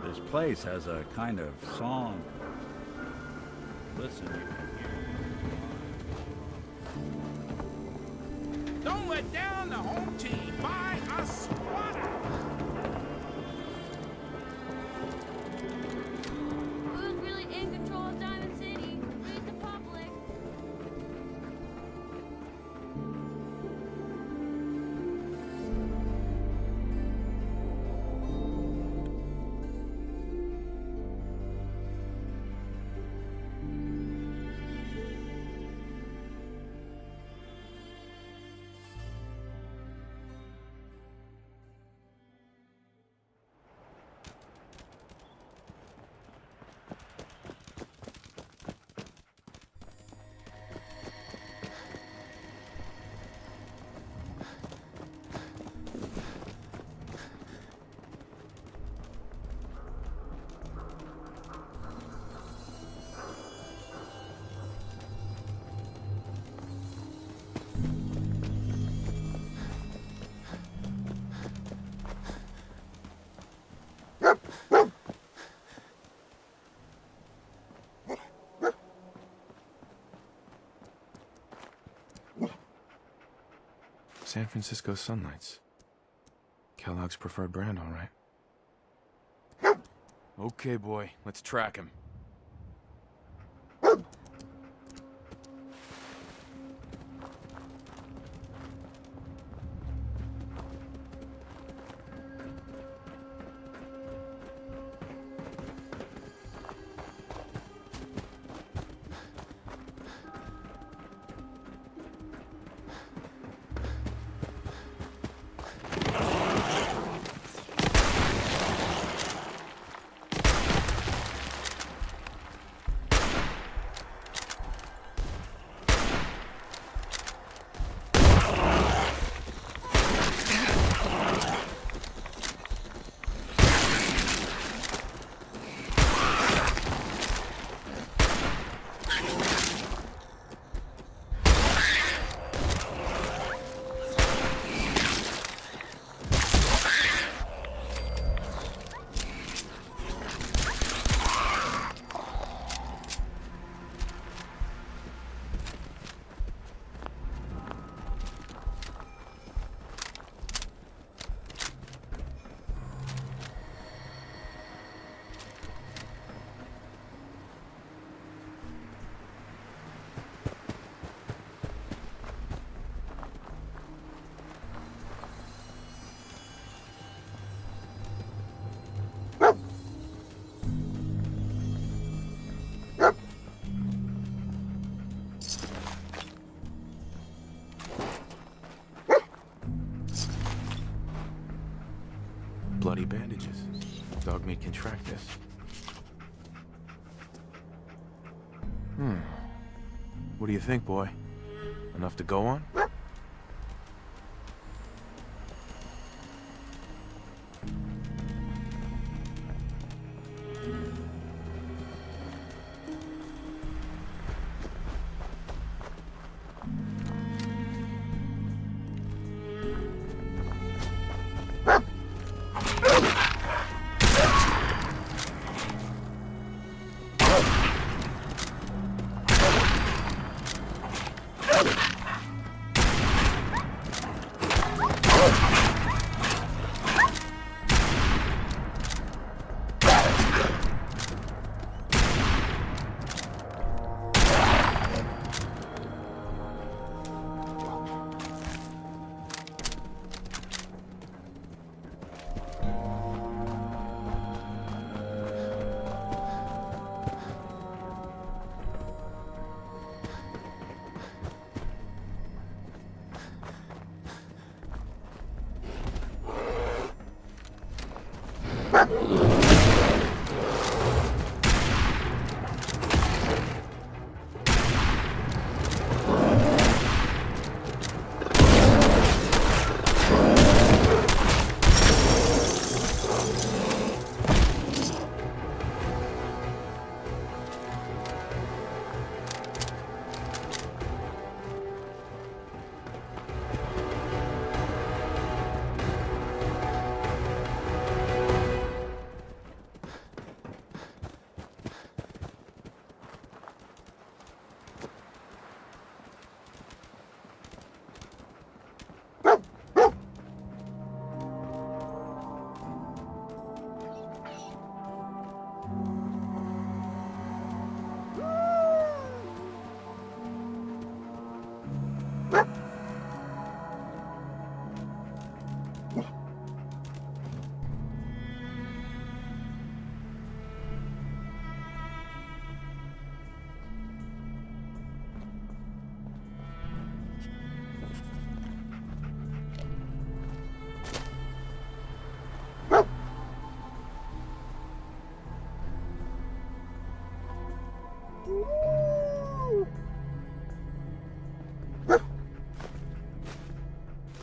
This place has a kind of song. Listen, you can hear. Don't let down the home team. Buy a swatter. Who's really in control of Diamond City? Read the public. San Francisco Sunlights. Kellogg's preferred brand, all right. Okay, boy, let's track him. Bloody bandages. Dog meat can track this. What do you think, boy? Enough to go on?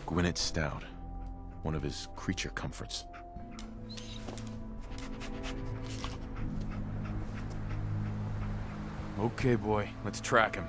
Gwyneth Stout, one of his creature comforts. Okay, boy, let's track him.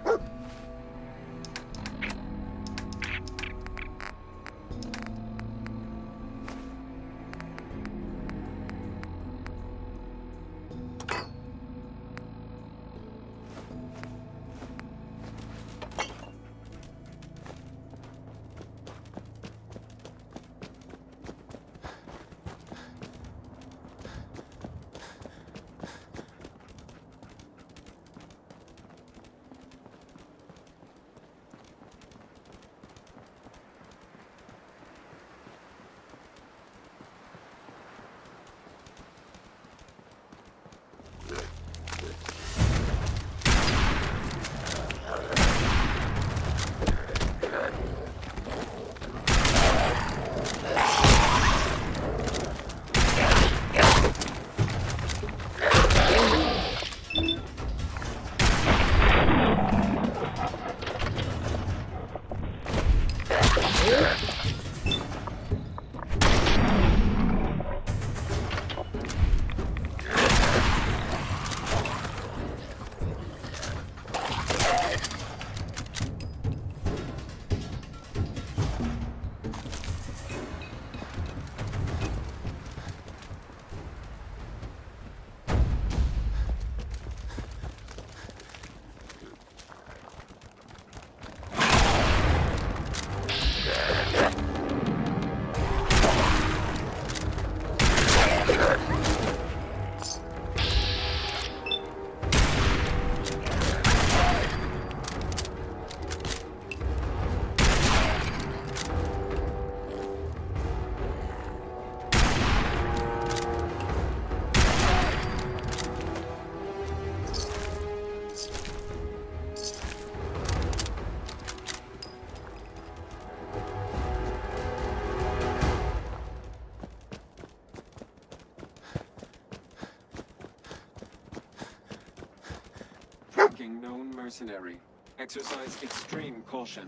Known mercenary. Exercise extreme caution.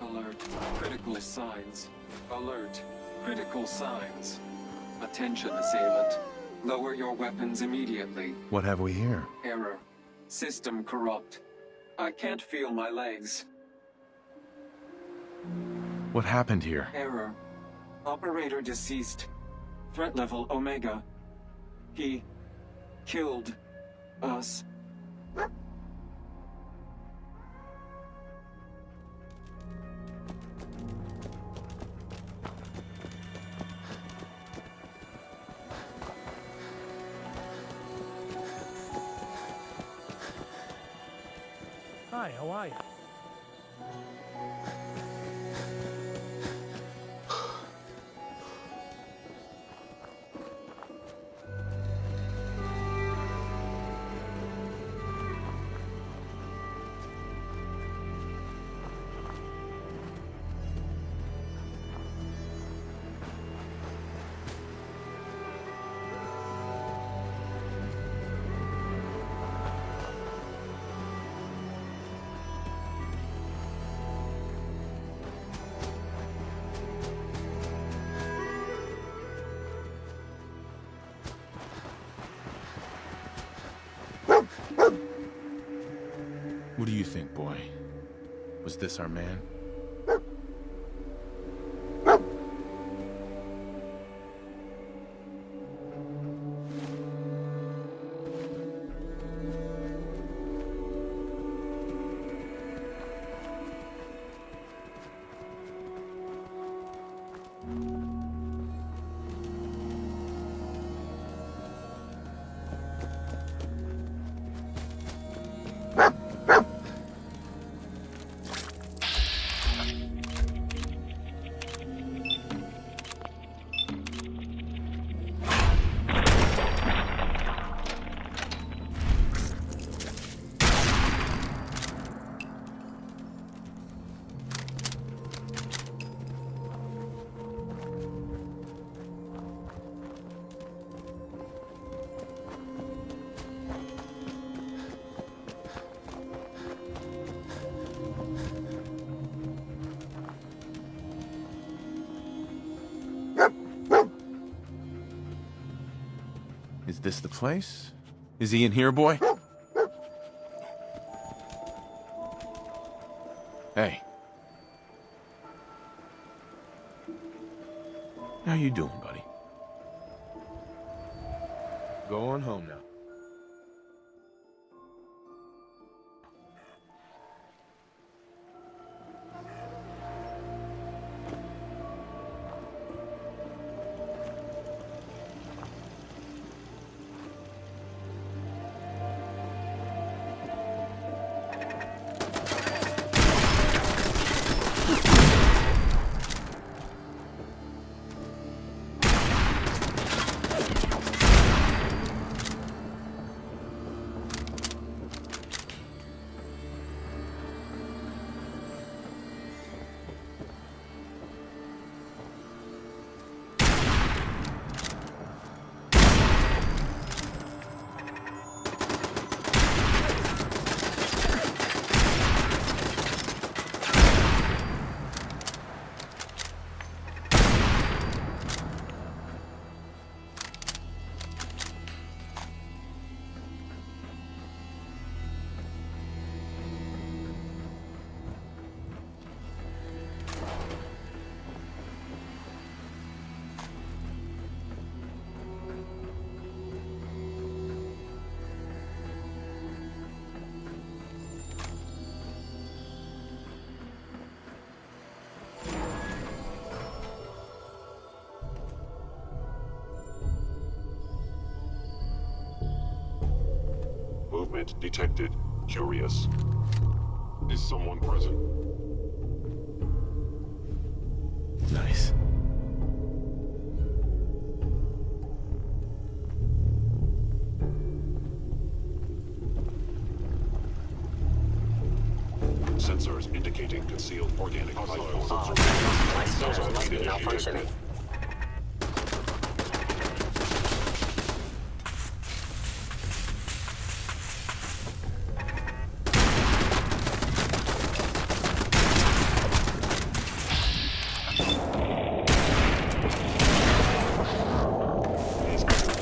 Alert. Critical signs. Alert. Critical signs. Attention, assailant. Lower your weapons immediately. What have we here? Error. System corrupt. I can't feel my legs. What happened here? Error. Operator deceased. Threat level Omega. He killed us. Hi, how are you? What do you think, boy? Was this our man? this the place? Is he in here, boy? Hey. How you doing, buddy? Go on home now. Movement detected. Curious. Is someone present? Nice. Sensors indicating concealed organic life forms. My scanners must be malfunctioning.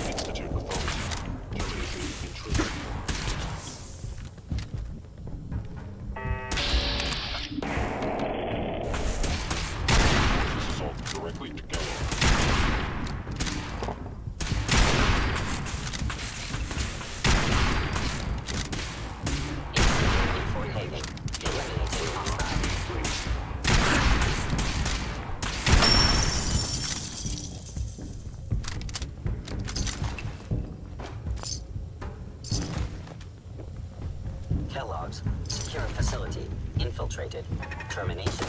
Institute authority. Terminating intrusion. Assault directly to Gallo. Fort Haven. Eliminating hostile. Kellogg's. Secure facility. Infiltrated. Termination.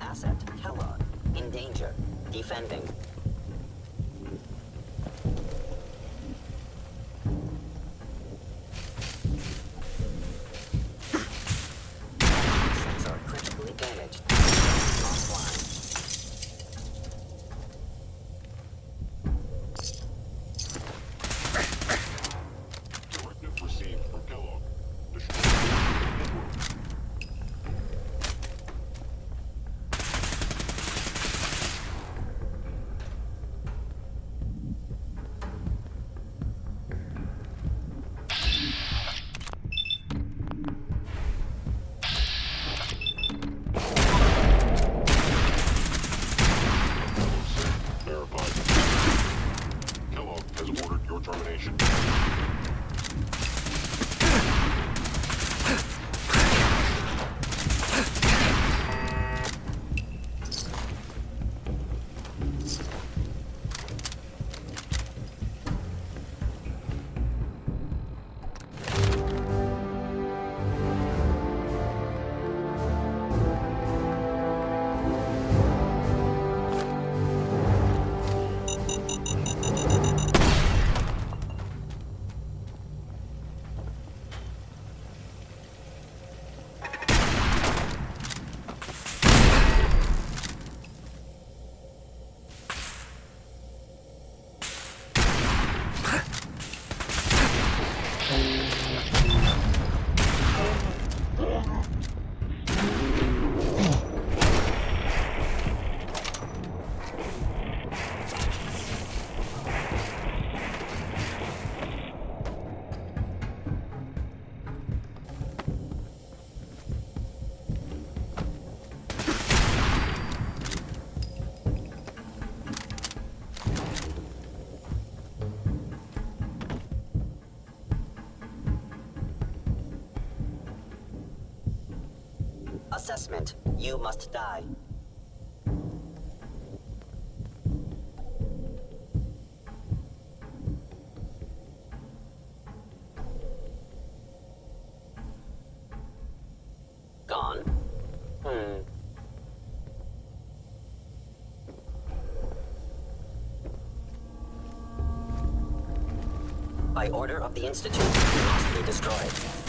Asset. Kellogg. In danger. Defending. Sensor critically damaged. Offline. Directive received from Kellogg. Destroy network. Assessment. You must die. Gone? By order of the Institute, you must be destroyed.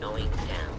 Going down.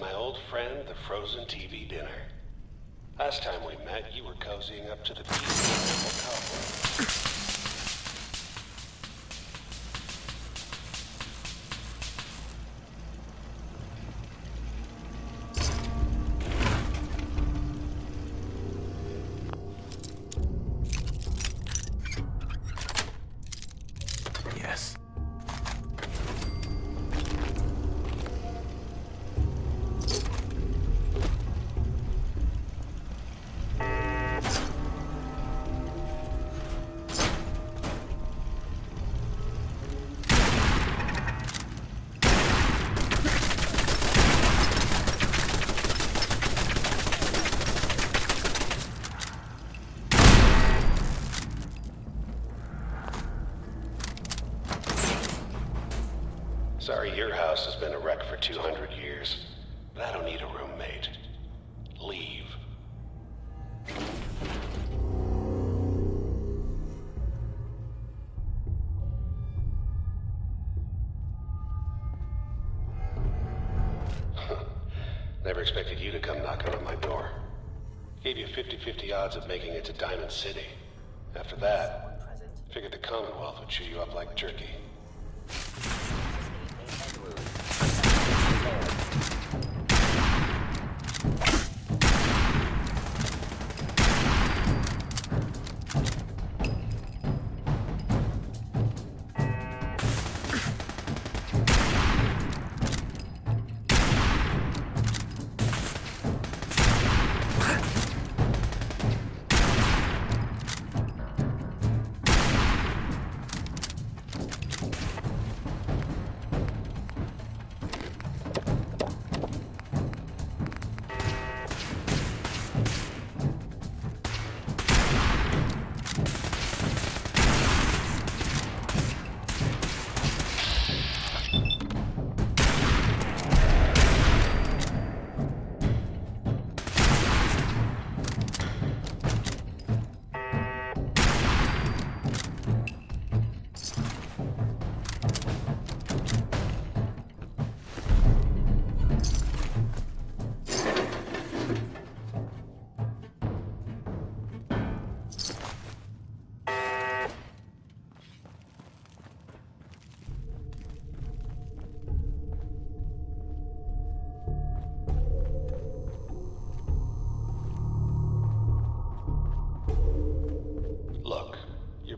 my old friend, the frozen TV dinner. Last time we met, you were cozying up to the cobweb. Yes. Sorry your house has been a wreck for 200 years, but I don't need a roommate. Leave. Never expected you to come knocking on my door. Gave you 50-50 odds of making it to Diamond City. After that, figured the Commonwealth would chew you up like jerky.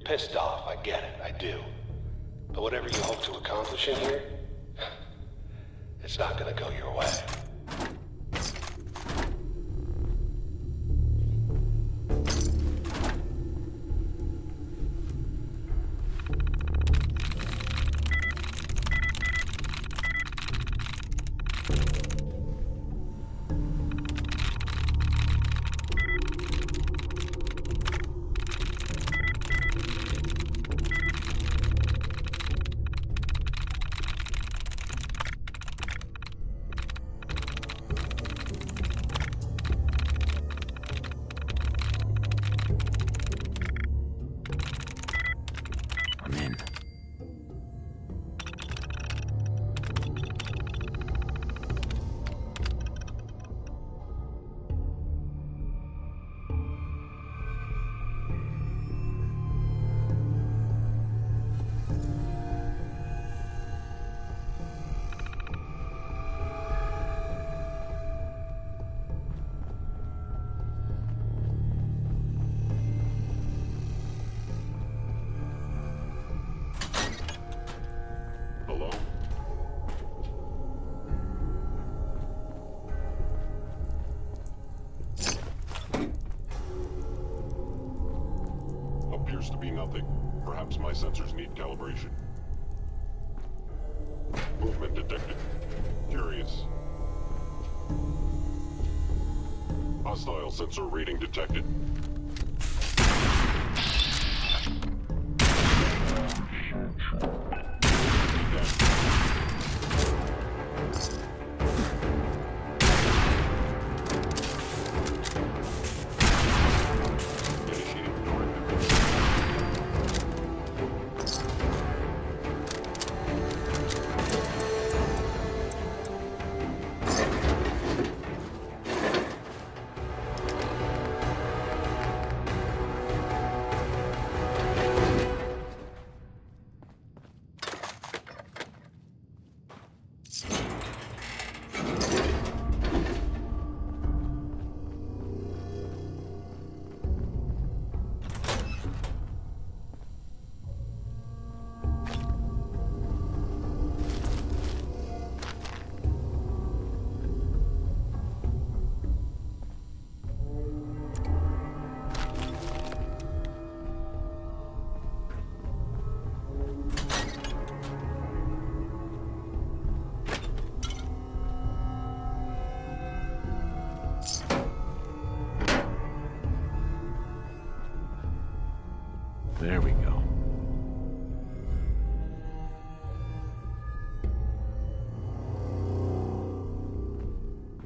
Pissed off, I get it, I do. But whatever you hope to accomplish in here, it's not gonna go your way. Appears to be nothing. Perhaps my sensors need calibration. Movement detected. Curious. Hostile sensor reading detected. There we go.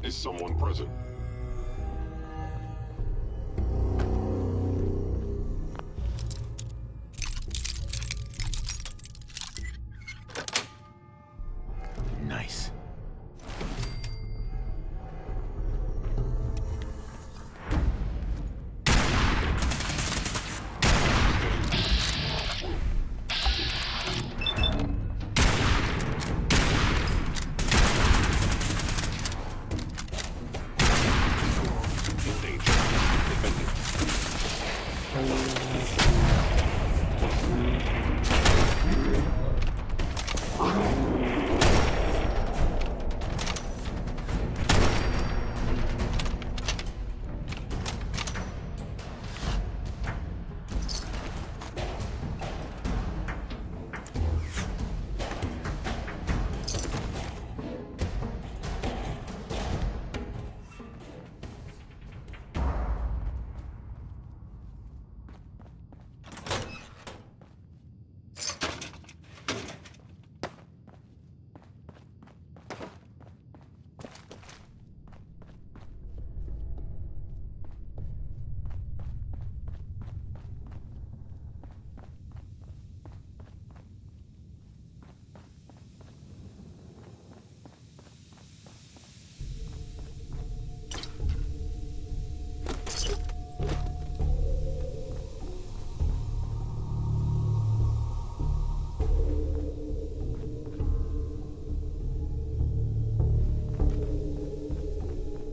Is someone present? Nice.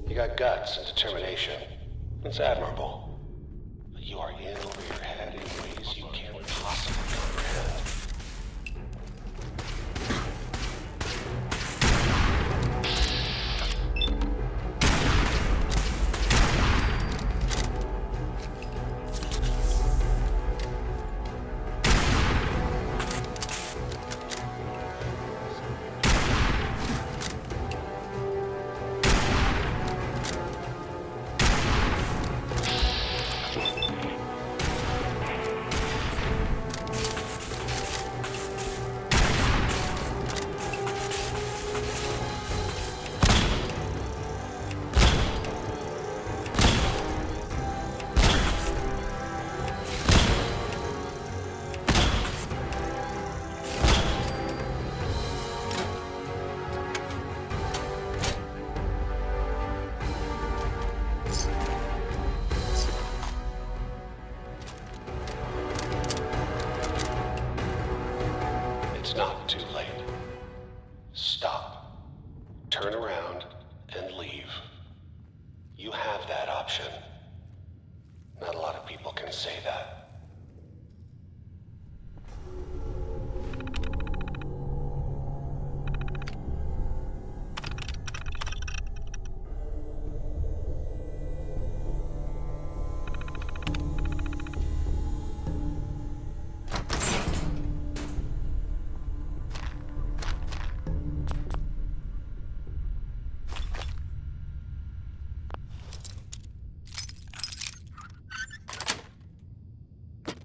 You got guts and determination. It's admirable. But you are in over your head in ways you can't possibly comprehend. It's not too late. Stop. Turn around and leave. You have that option. Not a lot of people can say that.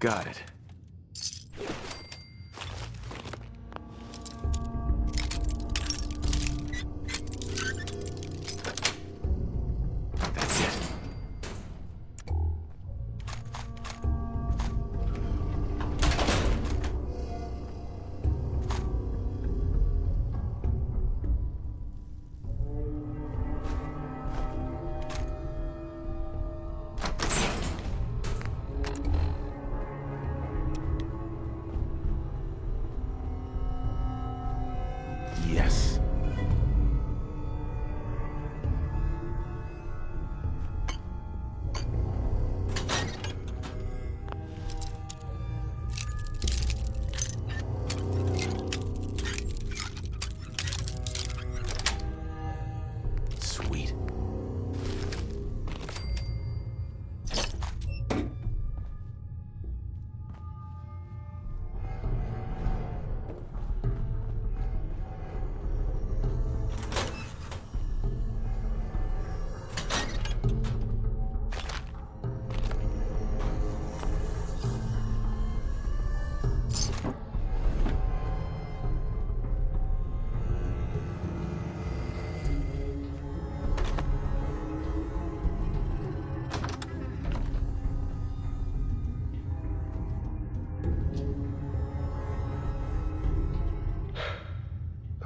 Got it. That's it.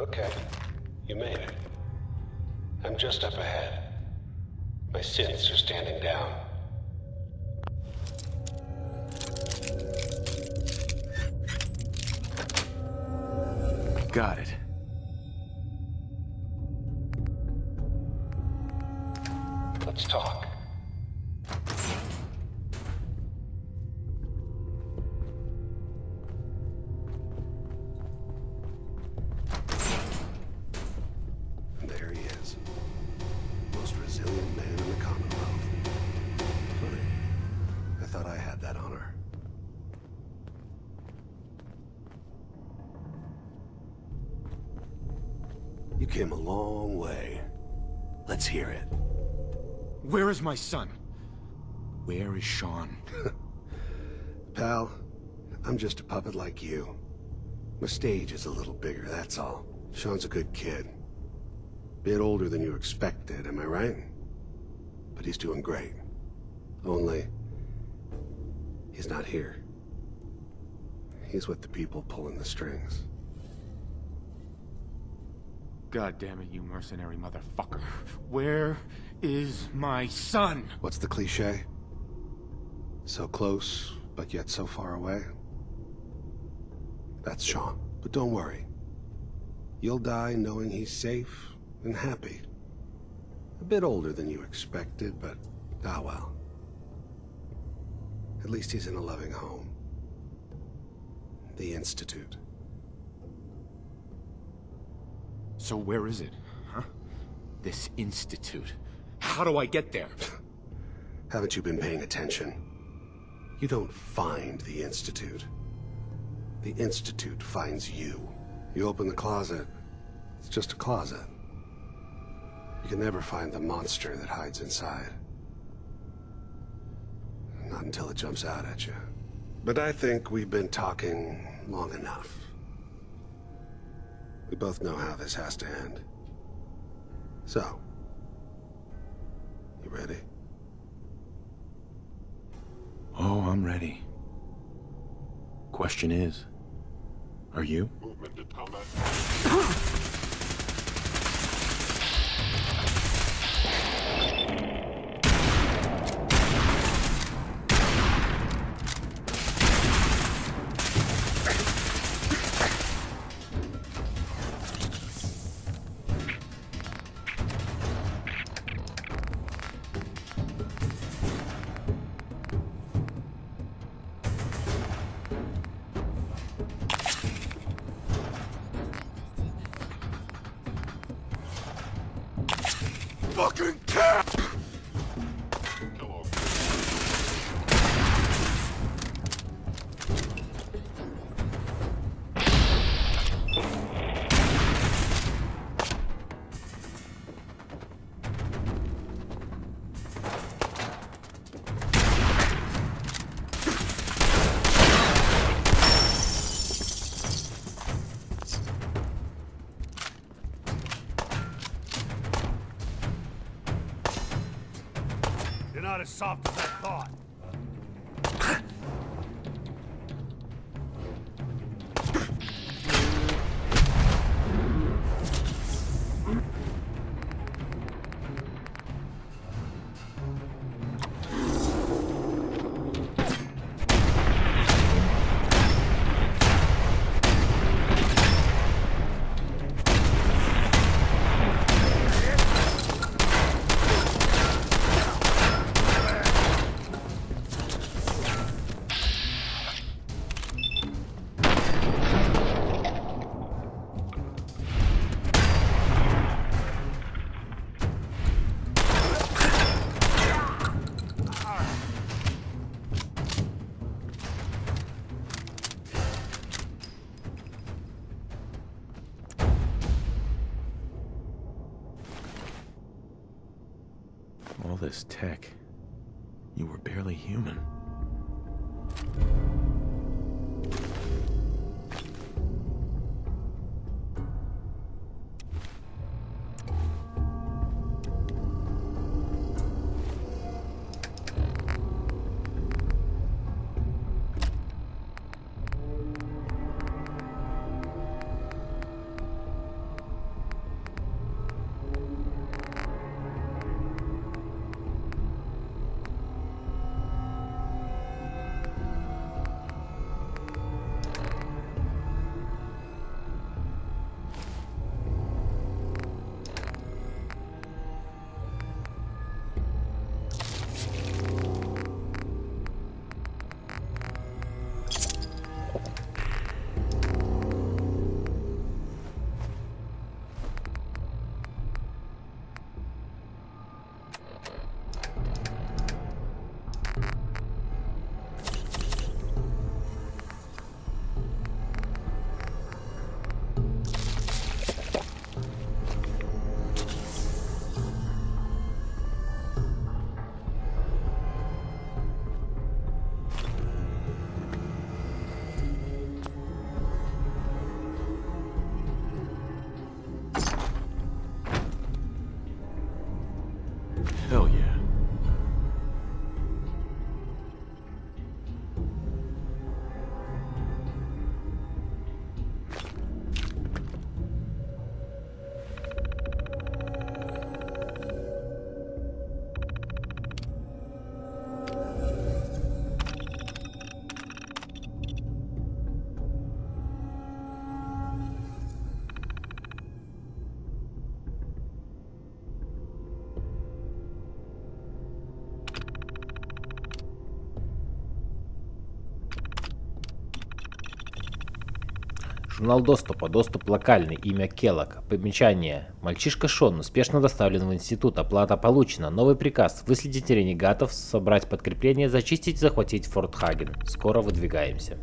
Okay, you made it. I'm just up ahead. My synths are standing down. Got it. Let's talk. And there he is. Most resilient man in the Commonwealth. Funny. I thought I had that honor. You came a long way. Let's hear it. Where is my son? Where is Sean? Pal, I'm just a puppet like you. My stage is a little bigger, that's all. Sean's a good kid. Bit older than you expected, am I right? But he's doing great. Only, he's not here. He's with the people pulling the strings. God damn it, you mercenary motherfucker. Where is my son? What's the cliche? So close, but yet so far away? That's Sean. But don't worry. You'll die knowing he's safe and happy. A bit older than you expected, but ah well. At least he's in a loving home. The Institute. So where is it, huh? This institute. How do I get there? Haven't you been paying attention? You don't find the Institute. The Institute finds you. You open the closet, it's just a closet. You can never find the monster that hides inside. Not until it jumps out at you. But I think we've been talking long enough. We both know how this has to end. So, you ready? Oh, I'm ready. Question is, are you? Movement to combat. Fucking cat! Hello. You're not as soft as I thought. All this tech. You were barely human. Hell yeah. Журнал доступа. Доступ локальный. Имя Келлог. Примечание. Мальчишка Шон успешно доставлен в институт. Оплата получена. Новый приказ. Выследить ренегатов, собрать подкрепление, зачистить, захватить Форт Хаген. Скоро выдвигаемся.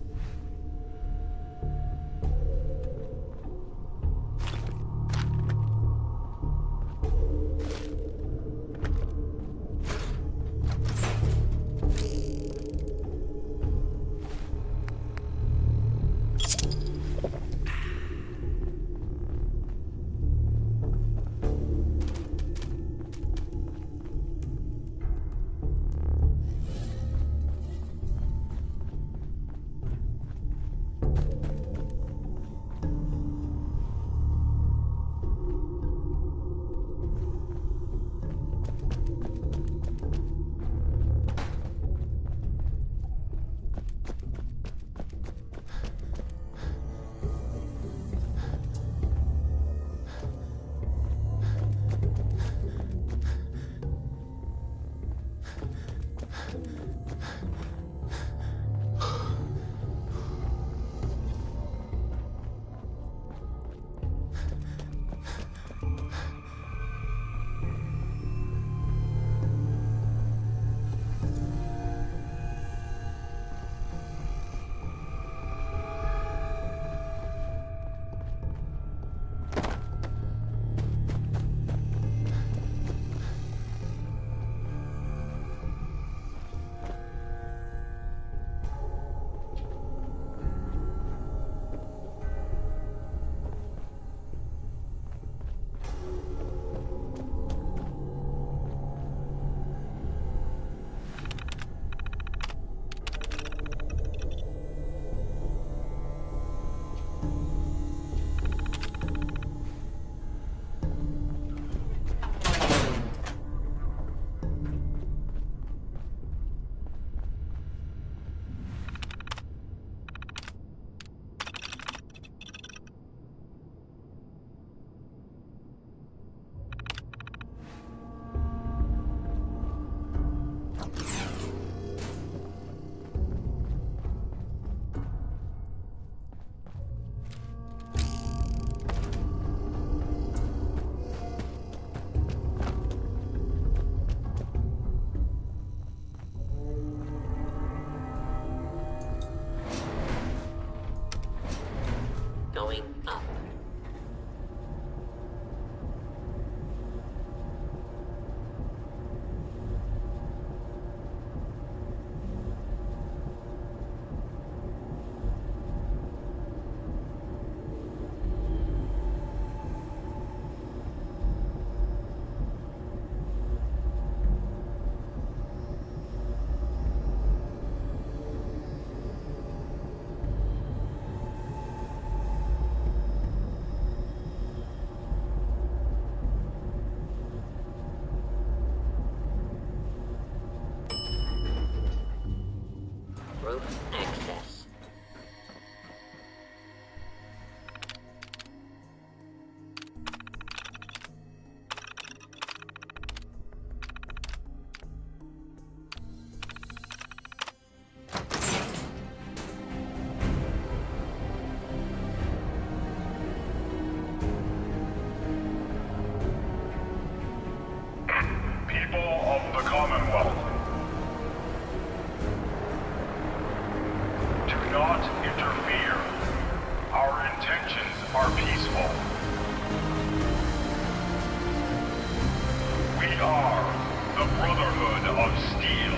Going up. Roof access. People of the Commonwealth, do not interfere. Our intentions are peaceful. We are the Brotherhood of Steel.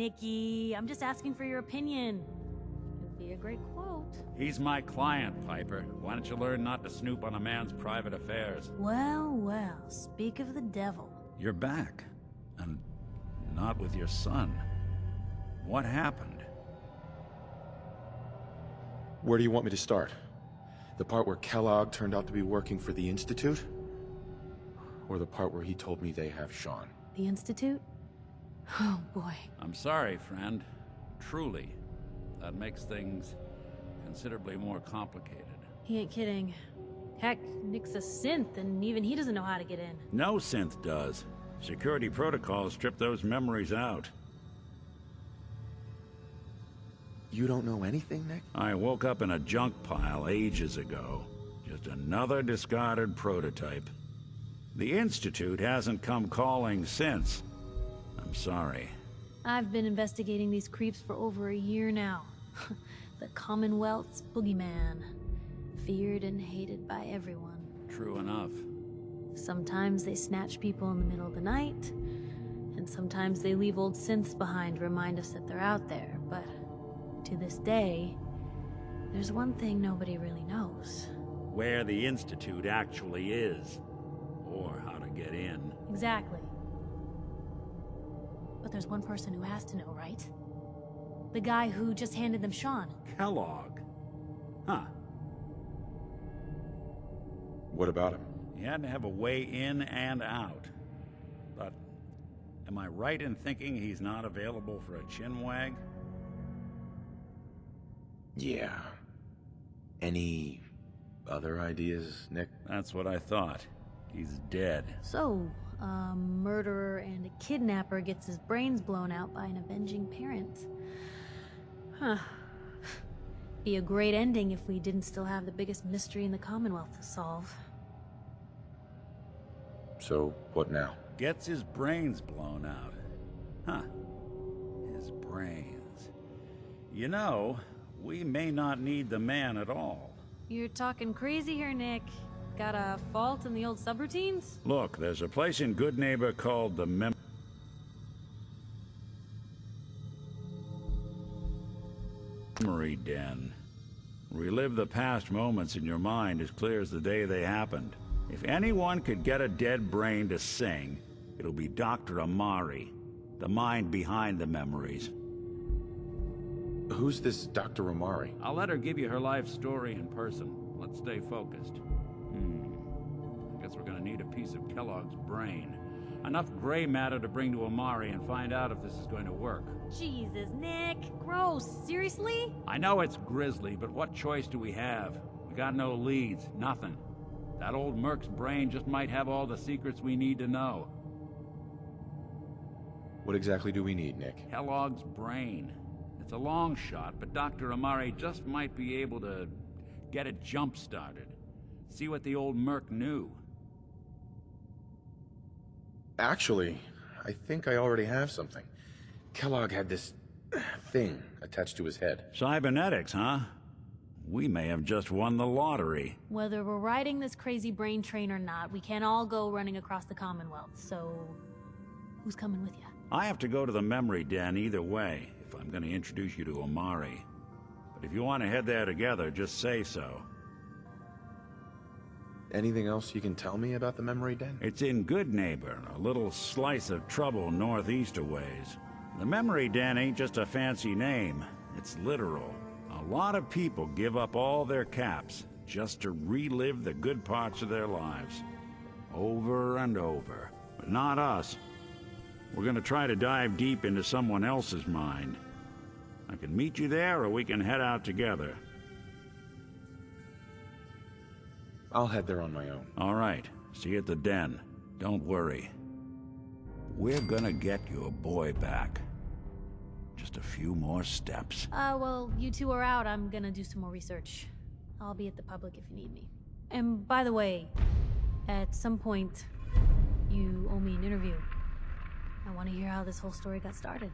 Nikki. I'm just asking for your opinion. It'd be a great quote. He's my client, Piper. Why don't you learn not to snoop on a man's private affairs? Well, well, speak of the devil. You're back. And not with your son. What happened? Where do you want me to start? The part where Kellogg turned out to be working for the Institute? Or the part where he told me they have Sean? The Institute? Oh, boy. I'm sorry, friend. Truly. That makes things considerably more complicated. He ain't kidding. Heck, Nick's a synth, and even he doesn't know how to get in. No synth does. Security protocols strip those memories out. You don't know anything, Nick? I woke up in a junk pile ages ago. Just another discarded prototype. The Institute hasn't come calling since. I'm sorry. I've been investigating these creeps for over a year now. The Commonwealth's boogeyman. Feared and hated by everyone. True enough. Sometimes they snatch people in the middle of the night, and sometimes they leave old synths behind to remind us that they're out there, but to this day, there's one thing nobody really knows. Where the Institute actually is. Or how to get in. Exactly. But there's one person who has to know, right? The guy who just handed them Sean. Kellogg. Huh. What about him? He had to have a way in and out. But am I right in thinking he's not available for a chinwag? Yeah. Any other ideas, Nick? That's what I thought. He's dead. So, a murderer and a kidnapper gets his brains blown out by an avenging parent. Huh. Be a great ending if we didn't still have the biggest mystery in the Commonwealth to solve. So, what now? Gets his brains blown out. Huh. His brains. You know, we may not need the man at all. You're talking crazy here, Nick. Got a fault in the old subroutines? Look, there's a place in Good Neighbor called the Memory Den. Relive the past moments in your mind as clear as the day they happened. If anyone could get a dead brain to sing, it'll be Dr. Amari, the mind behind the memories. Who's this Dr. Amari? I'll let her give you her life story in person. Let's stay focused. I guess we're gonna need a piece of Kellogg's brain. Enough gray matter to bring to Amari and find out if this is going to work. Jesus, Nick. Gross. Seriously? I know it's grisly, but what choice do we have? We got no leads, nothing. That old Merc's brain just might have all the secrets we need to know. What exactly do we need, Nick? Kellogg's brain. It's a long shot, but Dr. Amari just might be able to get it jump-started. See what the old Merc knew. Actually, I think I already have something. Kellogg had this thing attached to his head. Cybernetics, huh? We may have just won the lottery. Whether we're riding this crazy brain train or not, we can't all go running across the Commonwealth, so who's coming with you? I have to go to the memory den either way, if I'm going to introduce you to Amari. But if you want to head there together, just say so. Anything else you can tell me about the memory den? It's in Good Neighbor, a little slice of trouble northeast a ways. The memory den ain't just a fancy name, it's literal. A lot of people give up all their caps just to relive the good parts of their lives. Over and over. But not us. We're gonna try to dive deep into someone else's mind. I can meet you there, or we can head out together. I'll head there on my own. All right. See you at the den. Don't worry. We're gonna get your boy back. Just a few more steps. Well, you two are out. I'm gonna do some more research. I'll be at the public if you need me. And by the way, at some point, you owe me an interview. I want to hear how this whole story got started.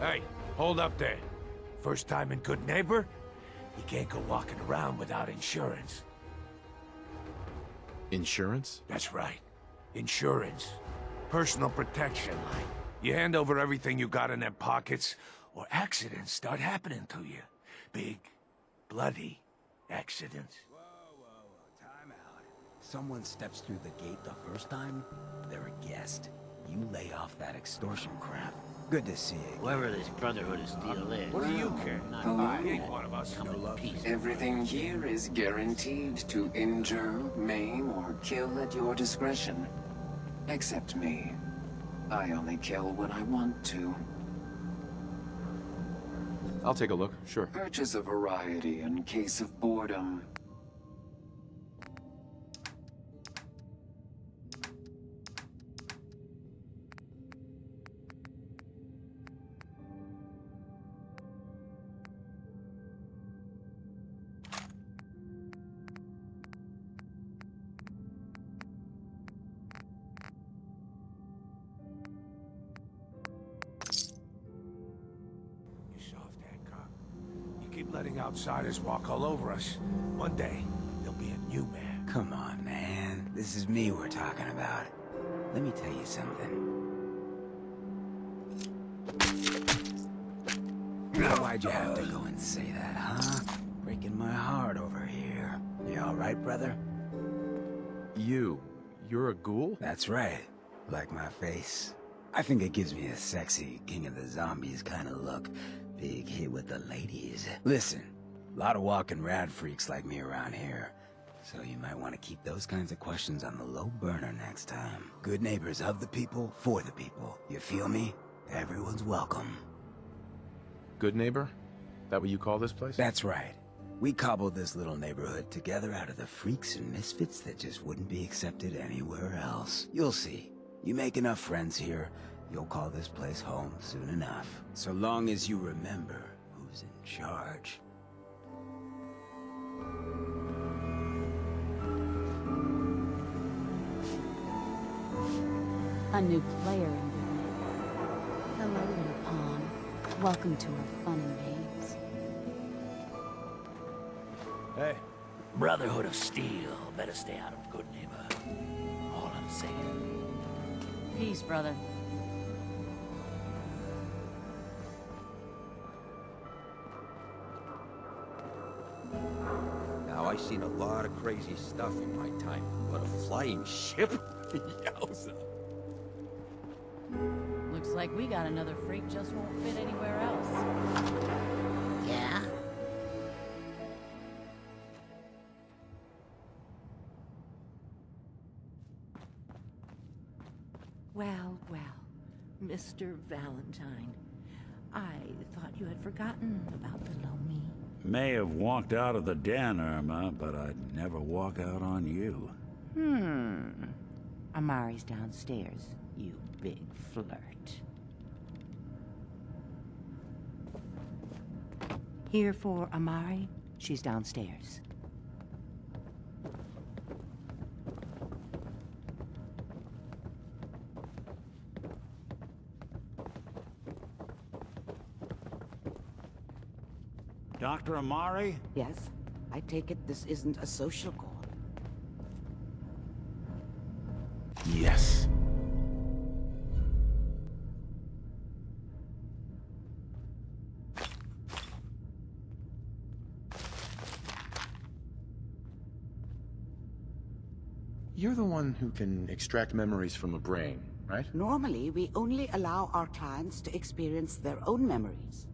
Hey, hold up there. First time in Good Neighbor? You can't go walking around without insurance. Insurance? That's right. Insurance. Personal protection, like. You hand over everything you got in them pockets, or accidents start happening to you. Big, bloody accidents. Whoa, time out. Someone steps through the gate the first time, they're a guest. You lay off that extortion crap. Good to see you. Whoever this Brotherhood of Steel is. What do you care? Hello? He ain't one of us. Come in peace. Everything here is guaranteed to injure, maim, or kill at your discretion. Except me. I only kill when I want to. I'll take a look, sure. Purchase a variety in case of boredom. Keep letting outsiders walk all over us. One day, there'll be a new man. Come on, man. This is me we're talking about. Let me tell you something. Why'd you have to go and say that, huh? Breaking my heart over here. You all right, brother? You're a ghoul? That's right. Like my face. I think it gives me a sexy King of the Zombies kind of look. Big hit with the ladies. Listen, a lot of walking rad freaks like me around here. So you might want to keep those kinds of questions on the low burner next time. Good neighbors of the people, for the people. You feel me? Everyone's welcome. Good neighbor? That what you call this place? That's right. We cobbled this little neighborhood together out of the freaks and misfits that just wouldn't be accepted anywhere else. You'll see. You make enough friends here, you'll call this place home soon enough. So long as you remember who's in charge. A new player in Good Neighbor. Hello, little pawn. Welcome to our fun and games. Hey. Brotherhood of Steel. Better stay out of Good Neighbor. All I'm saying. Peace, brother. Now, I've seen a lot of crazy stuff in my time, but a flying ship? Yowza. Looks like we got another freak just won't fit anywhere else. Yeah? Well, well, Mr. Valentine. I thought you had forgotten about little me. May have walked out of the den, Irma, but I'd never walk out on you. Amari's downstairs, you big flirt. Here for Amari? She's downstairs. Dr. Amari? Yes? I take it this isn't a social call. Yes. You're the one who can extract memories from a brain, right? Normally, we only allow our clients to experience their own memories.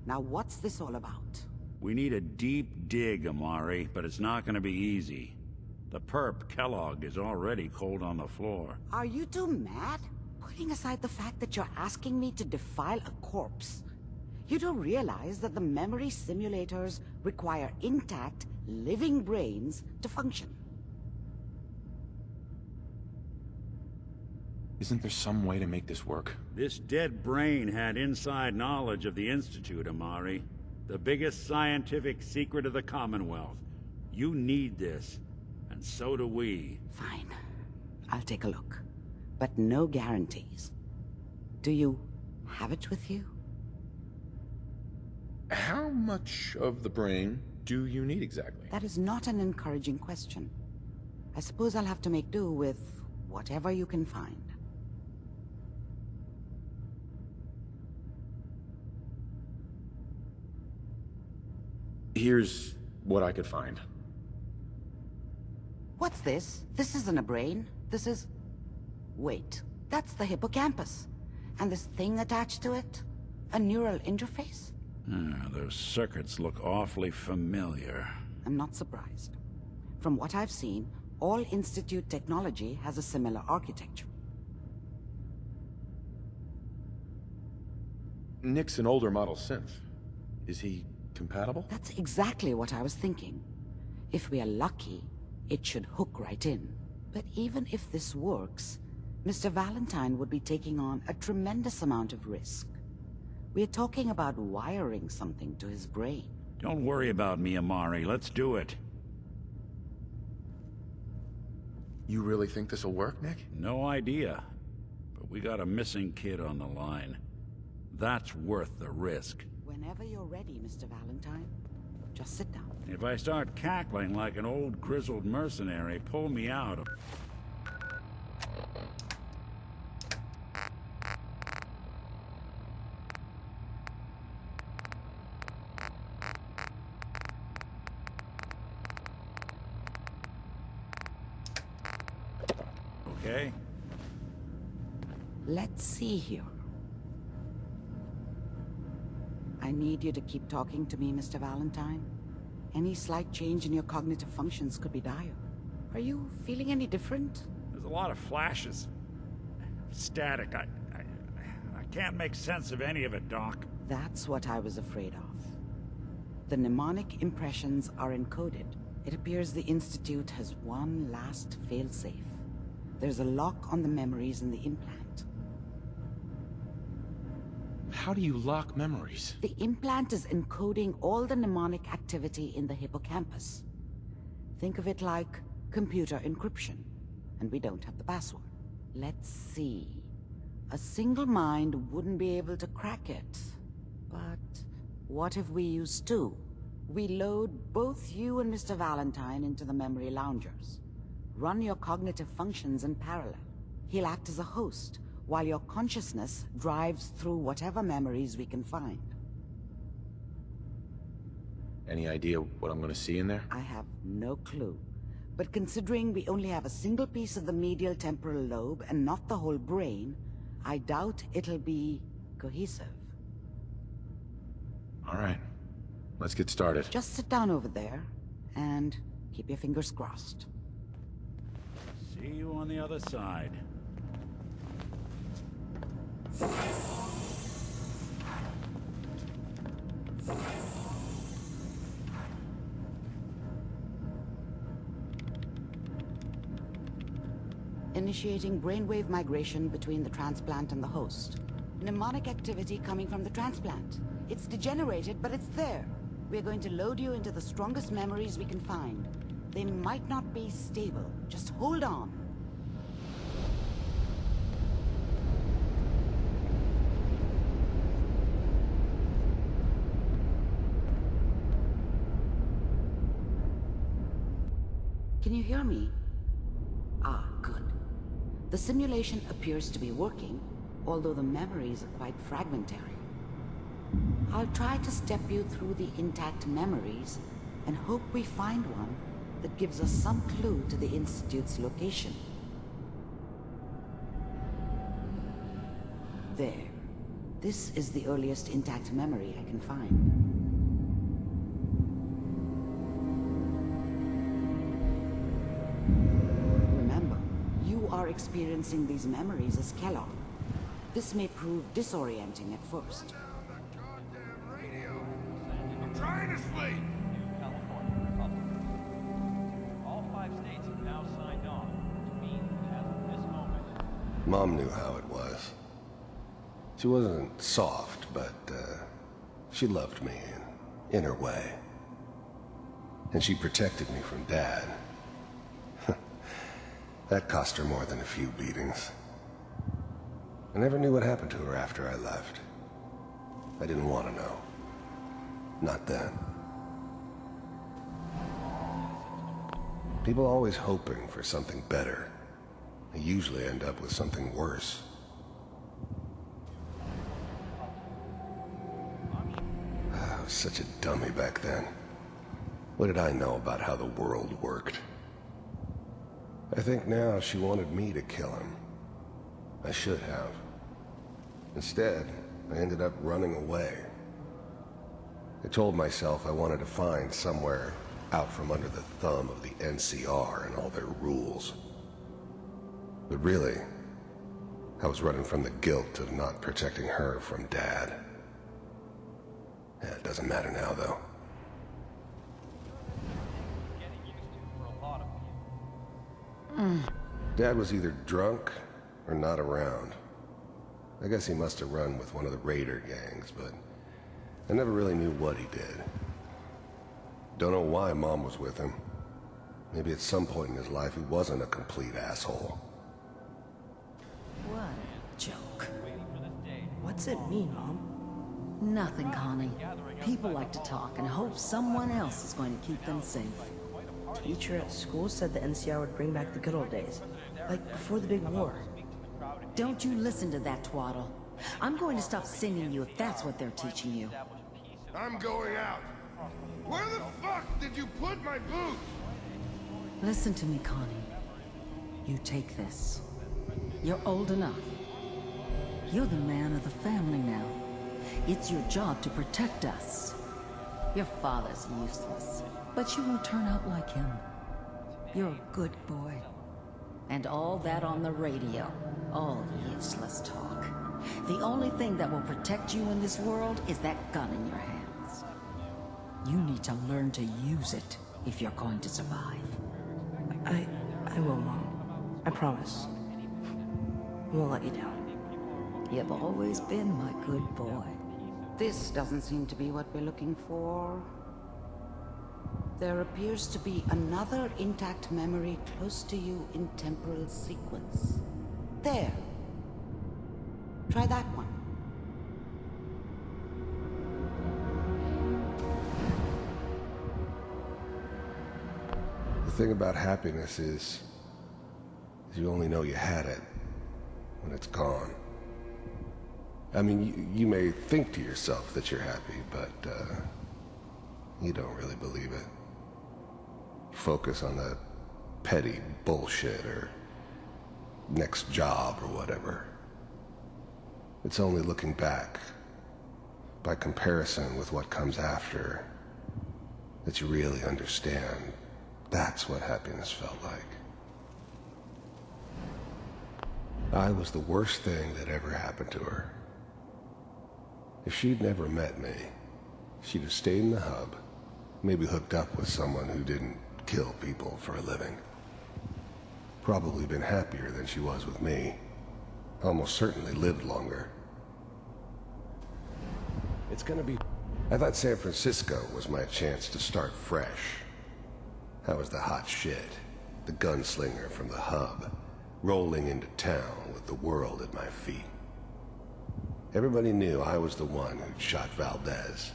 Now, what's this all about? We need a deep dig, Amari, but it's not gonna be easy. The perp, Kellogg, is already cold on the floor. Are you two mad? Putting aside the fact that you're asking me to defile a corpse, you don't realize that the memory simulators require intact, living brains to function. Isn't there some way to make this work? This dead brain had inside knowledge of the Institute, Amari. The biggest scientific secret of the Commonwealth. You need this, and so do we. Fine. I'll take a look. But no guarantees. Do you have it with you? How much of the brain do you need exactly? That is not an encouraging question. I suppose I'll have to make do with whatever you can find. Here's what I could find. What's this? This isn't a brain. This is... Wait, that's the hippocampus. And this thing attached to it? A neural interface? Those circuits look awfully familiar. I'm not surprised. From what I've seen, all Institute technology has a similar architecture. Nick's an older model synth. Is he compatible? That's exactly what I was thinking. If we are lucky, it should hook right in. But even if this works, Mr. Valentine would be taking on a tremendous amount of risk. We're talking about wiring something to his brain. Don't worry about me, Amari. Let's do it. You really think this'll work, Nick? No idea. But we got a missing kid on the line. That's worth the risk. Whenever you're ready, Mr. Valentine, just sit down. If I start cackling like an old grizzled mercenary, pull me out. Okay? Let's see here. I need you to keep talking to me, Mr. Valentine. Any slight change in your cognitive functions could be dire. Are you feeling any different? There's a lot of flashes. Static. I can't make sense of any of it, Doc. That's what I was afraid of. The mnemonic impressions are encoded. It appears the Institute has one last failsafe. There's a lock on the memories in the implant. How do you lock memories? The implant is encoding all the mnemonic activity in the hippocampus. Think of it like computer encryption, and we don't have the password. Let's see. A single mind wouldn't be able to crack it. But what if we use two? We load both you and Mr. Valentine into the memory loungers. Run your cognitive functions in parallel. He'll act as a host, while your consciousness drives through whatever memories we can find. Any idea what I'm gonna see in there? I have no clue. But considering we only have a single piece of the medial temporal lobe and not the whole brain, I doubt it'll be cohesive. All right. Let's get started. Just sit down over there and keep your fingers crossed. See you on the other side. Initiating brainwave migration between the transplant and the host. Mnemonic activity coming from the transplant. It's degenerated, but it's there. We're going to load you into the strongest memories we can find. They might not be stable. Just hold on. Can you hear me? Ah, good. The simulation appears to be working, although the memories are quite fragmentary. I'll try to step you through the intact memories and hope we find one that gives us some clue to the Institute's location. There. This is the earliest intact memory I can find. Are experiencing these memories as Kellogg. This may prove disorienting at first. I'm trying to sleep! All 5 states have now signed on, which means that as of this moment... Mom knew how it was. She wasn't soft, but she loved me in her way. And she protected me from Dad. That cost her more than a few beatings. I never knew what happened to her after I left. I didn't want to know. Not then. People always hoping for something better. They usually end up with something worse. I was such a dummy back then. What did I know about how the world worked? I think now she wanted me to kill him. I should have. Instead, I ended up running away. I told myself I wanted to find somewhere out from under the thumb of the NCR and all their rules. But really, I was running from the guilt of not protecting her from Dad. Yeah, it doesn't matter now, though. Dad was either drunk or not around. I guess he must have run with one of the raider gangs, but I never really knew what he did. Don't know why Mom was with him. Maybe at some point in his life he wasn't a complete asshole. What a joke. What's it mean, Mom? Nothing, Connie. People like to talk and hope someone else is going to keep them safe. Teacher at school said the NCR would bring back the good old days. Like before the big war. Don't you listen to that twaddle. I'm going to stop singing you if that's what they're teaching you. I'm going out. Where the fuck did you put my boots? Listen to me, Connie. You take this. You're old enough. You're the man of the family now. It's your job to protect us. Your father's useless, but you won't turn out like him. You're a good boy. And all that on the radio, all useless talk. The only thing that will protect you in this world is that gun in your hands. You need to learn to use it if you're going to survive. I will, Mom. I promise. I won't let you down. You've always been my good boy. This doesn't seem to be what we're looking for. There appears to be another intact memory close to you in temporal sequence. There. Try that one. The thing about happiness is you only know you had it when it's gone. I mean, you may think to yourself that you're happy, but you don't really believe it. Focus on the petty bullshit or next job or whatever. It's only looking back, by comparison with what comes after, that you really understand that's what happiness felt like. I was the worst thing that ever happened to her. If she'd never met me, she'd have stayed in the hub, maybe hooked up with someone who didn't kill people for a living. Probably been happier than she was with me. Almost certainly lived longer. It's gonna be... I thought San Francisco was my chance to start fresh. I was the hot shit, the gunslinger from the hub, rolling into town with the world at my feet. Everybody knew I was the one who'd shot Valdez.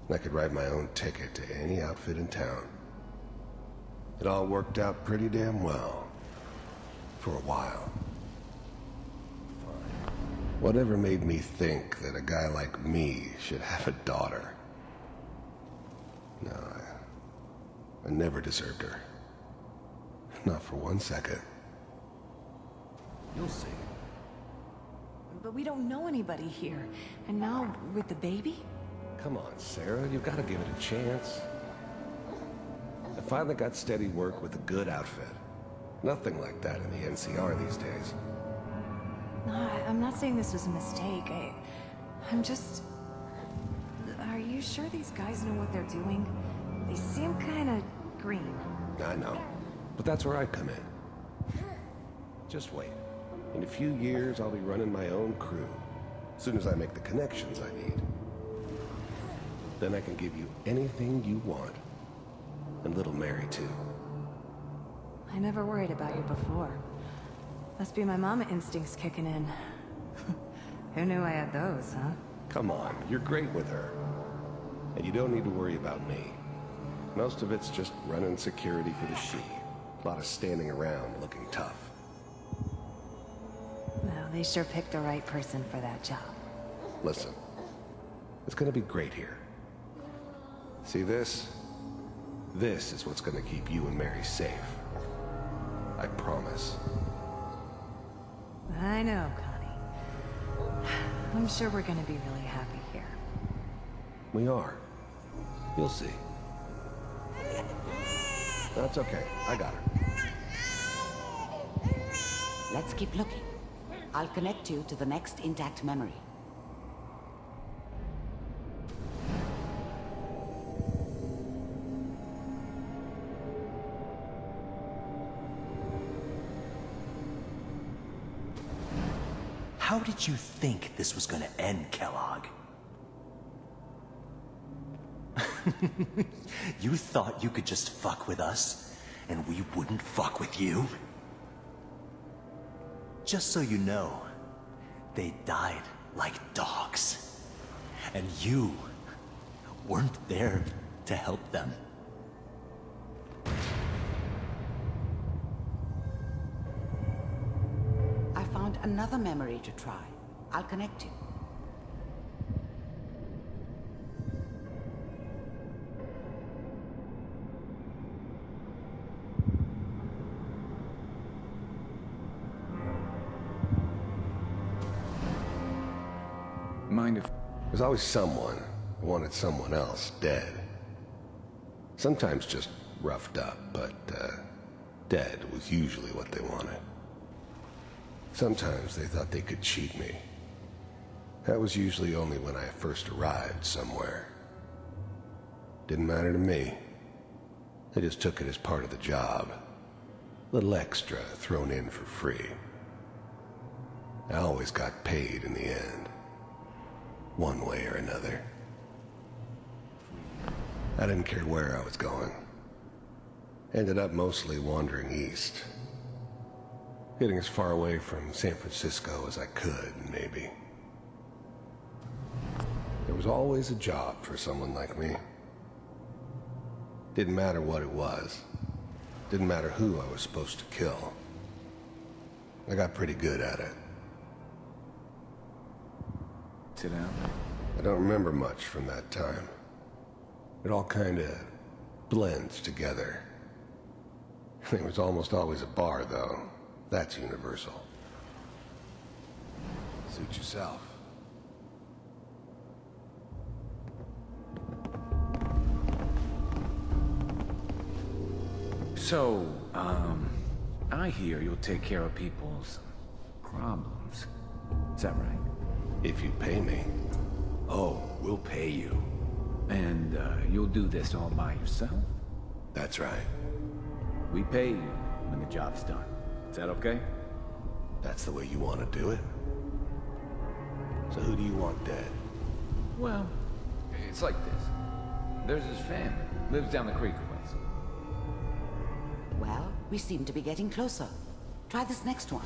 I could write my own ticket to any outfit in town. It all worked out pretty damn well. For a while. Fine. Whatever made me think that a guy like me should have a daughter? No, I never deserved her. Not for 1 second. You'll see. But we don't know anybody here. And now, with the baby? Come on, Sarah, you've got to give it a chance. I finally got steady work with a good outfit. Nothing like that in the NCR these days. No, I'm not saying this was a mistake. I'm just... Are you sure these guys know what they're doing? They seem kinda green. I know, but that's where I come in. Just wait. In a few years, I'll be running my own crew. As soon as I make the connections I need. Then I can give you anything you want. And little Mary, too. I never worried about you before. Must be my mama instincts kicking in. Who knew I had those, huh? Come on, you're great with her. And you don't need to worry about me. Most of it's just running security for the she. A lot of standing around looking tough. Well, they sure picked the right person for that job. Listen, it's gonna be great here. See this? This is what's gonna keep you and Mary safe. I promise. I know, Connie. I'm sure we're gonna be really happy here. We are. You'll see. That's okay. I got her. Let's keep looking. I'll connect you to the next intact memory. How did you think this was gonna end, Kellogg? You thought you could just fuck with us, and we wouldn't fuck with you? Just so you know, they died like dogs. And you weren't there to help them. I found another memory to try. I'll connect you. Mind if... There's always someone who wanted someone else dead. Sometimes just roughed up, but dead was usually what they wanted. Sometimes they thought they could cheat me. That was usually only when I first arrived somewhere. Didn't matter to me. I just took it as part of the job. A little extra thrown in for free. I always got paid in the end. One way or another. I didn't care where I was going. Ended up mostly wandering east. Getting as far away from San Francisco as I could, maybe. There was always a job for someone like me. Didn't matter what it was. Didn't matter who I was supposed to kill. I got pretty good at it. Sit down. I don't remember much from that time. It all kinda blends together. There was almost always a bar, though. That's universal. Suit yourself. So, I hear you'll take care of people's problems. Is that right? If you pay me. Oh, we'll pay you. And, you'll do this all by yourself? That's right. We pay you when the job's done. Is that okay? That's the way you want to do it? So who do you want dead? Well, it's like this. There's his family. Lives down the creek a ways. Well, we seem to be getting closer. Try this next one.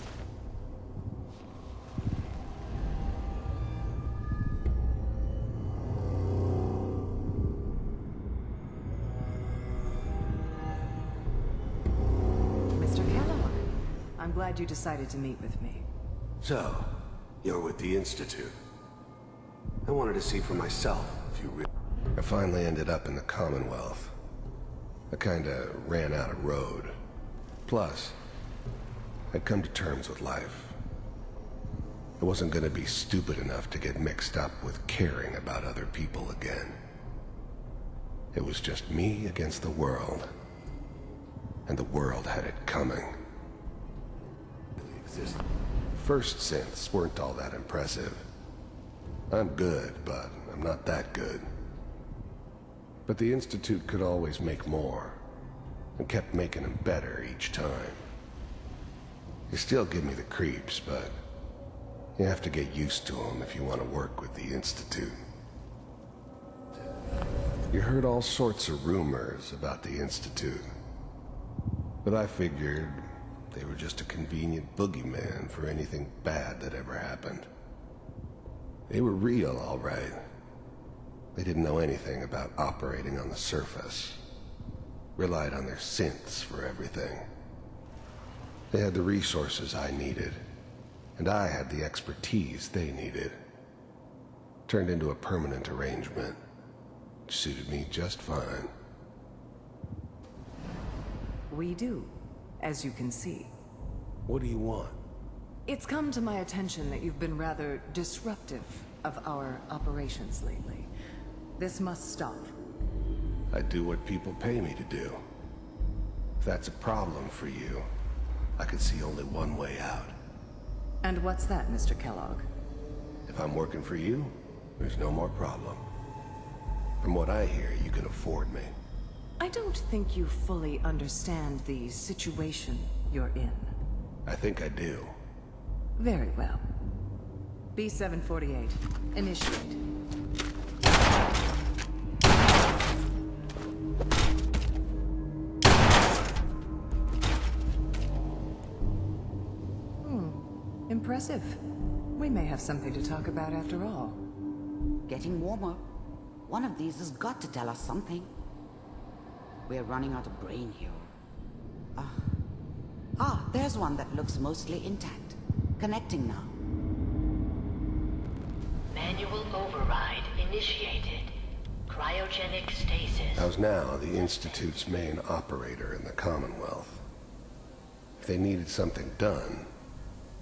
I'm glad you decided to meet with me. So, you're with the Institute. I wanted to see for myself if you I finally ended up in the Commonwealth. I kinda ran out of road. Plus, I'd come to terms with life. I wasn't gonna be stupid enough to get mixed up with caring about other people again. It was just me against the world. And the world had it coming. First synths weren't all that impressive. I'm good, but I'm not that good. But the Institute could always make more, and kept making them better each time. They still give me the creeps, but you have to get used to them if you want to work with the Institute. You heard all sorts of rumors about the Institute, but I figured they were just a convenient boogeyman for anything bad that ever happened. They were real, all right. They didn't know anything about operating on the surface. Relied on their synths for everything. They had the resources I needed, and I had the expertise they needed. Turned into a permanent arrangement. Suited me just fine. We do, as you can see. What do you want? It's come to my attention that you've been rather disruptive of our operations lately. This must stop. I do what people pay me to do. If that's a problem for you, I could see only one way out. And what's that, Mr. Kellogg? If I'm working for you, there's no more problem. From what I hear, you can afford me. I don't think you fully understand the situation you're in. I think I do. Very well. B-748, initiate. Impressive. We may have something to talk about after all. Getting warmer. One of these has got to tell us something. We're running out of brain here. There's one that looks mostly intact. Connecting now. Manual override initiated. Cryogenic stasis. I was now the Institute's main operator in the Commonwealth. If they needed something done,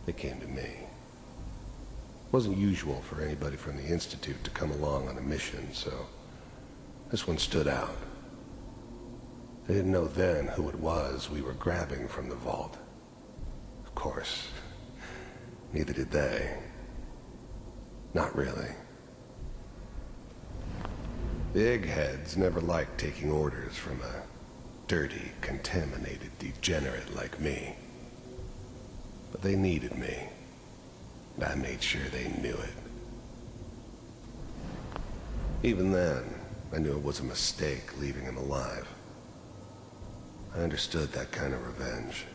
they came to me. It wasn't usual for anybody from the Institute to come along on a mission, so this one stood out. They didn't know then who it was we were grabbing from the vault. Of course, neither did they. Not really. The eggheads never liked taking orders from a dirty, contaminated degenerate like me. But they needed me, and I made sure they knew it. Even then, I knew it was a mistake leaving him alive. I understood that kind of revenge.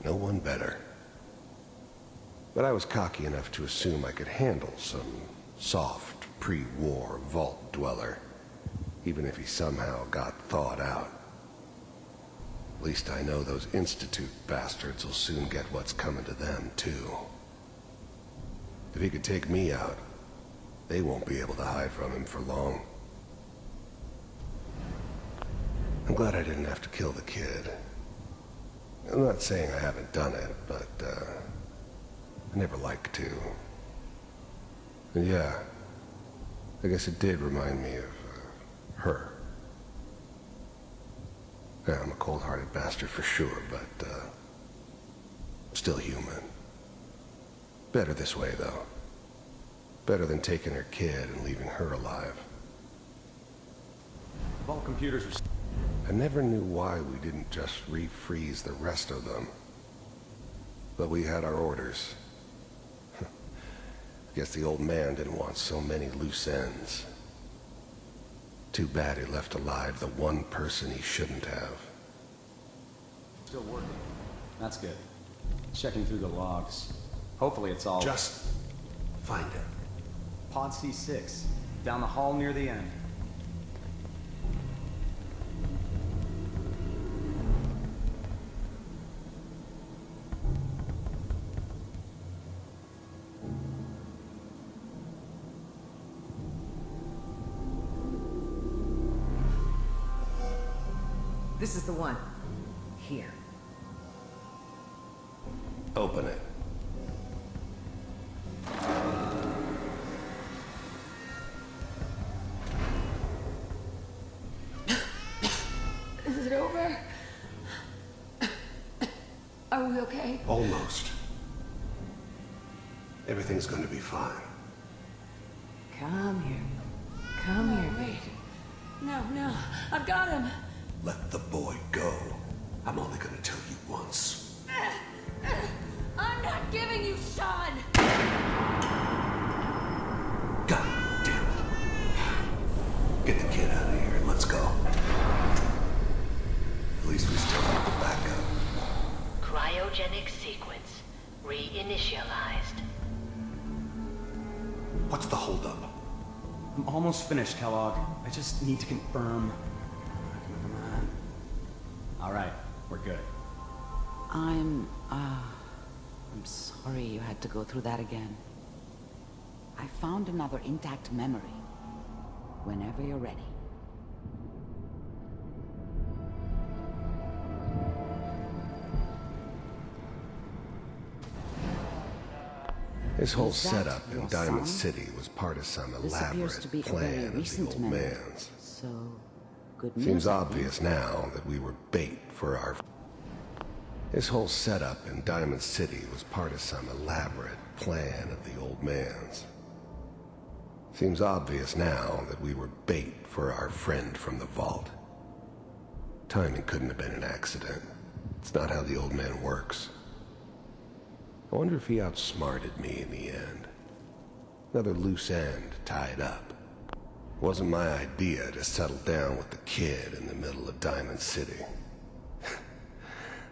No one better. But I was cocky enough to assume I could handle some soft, pre-war vault dweller, even if he somehow got thawed out. At least I know those Institute bastards will soon get what's coming to them, too. If he could take me out, they won't be able to hide from him for long. I'm glad I didn't have to kill the kid. I'm not saying I haven't done it, but, I never liked to. And yeah, I guess it did remind me of, her. Yeah, I'm a cold-hearted bastard for sure, but, still human. Better this way, though. Better than taking her kid and leaving her alive. Vault computers are... I never knew why we didn't just refreeze the rest of them. But we had our orders. Guess the old man didn't want so many loose ends. Too bad he left alive the one person he shouldn't have. Still working. That's good. Checking through the logs. Hopefully it's all... Just find him. Pod C6. Down the hall near the end. This is the one. Here. Open it. Is it over? Are we okay? Almost. Everything's going to be fine. Come here. Come here, Wait. baby. No, I've got him. Let the boy go. I'm only going to tell you once. I'm not giving you Sean! God damn it. Get the kid out of here and let's go. At least we still have the backup. Cryogenic sequence reinitialized. What's the holdup? I'm almost finished, Kellogg. I just need to confirm. Come on. All right, we're good. I'm sorry you had to go through that again. I found another intact memory. Whenever you're ready. This whole Is that setup in your Diamond son? City was part of some This appears to be elaborate a very plan of the recent old memory. man's. So, good news. Seems I think. obvious now that we were bait for our... This whole setup in Diamond City was part of some elaborate plan of the old man's. Seems obvious now that we were bait for our friend from the vault. Timing couldn't have been an accident. It's not how the old man works. I wonder if he outsmarted me in the end. Another loose end tied up. It wasn't my idea to settle down with the kid in the middle of Diamond City.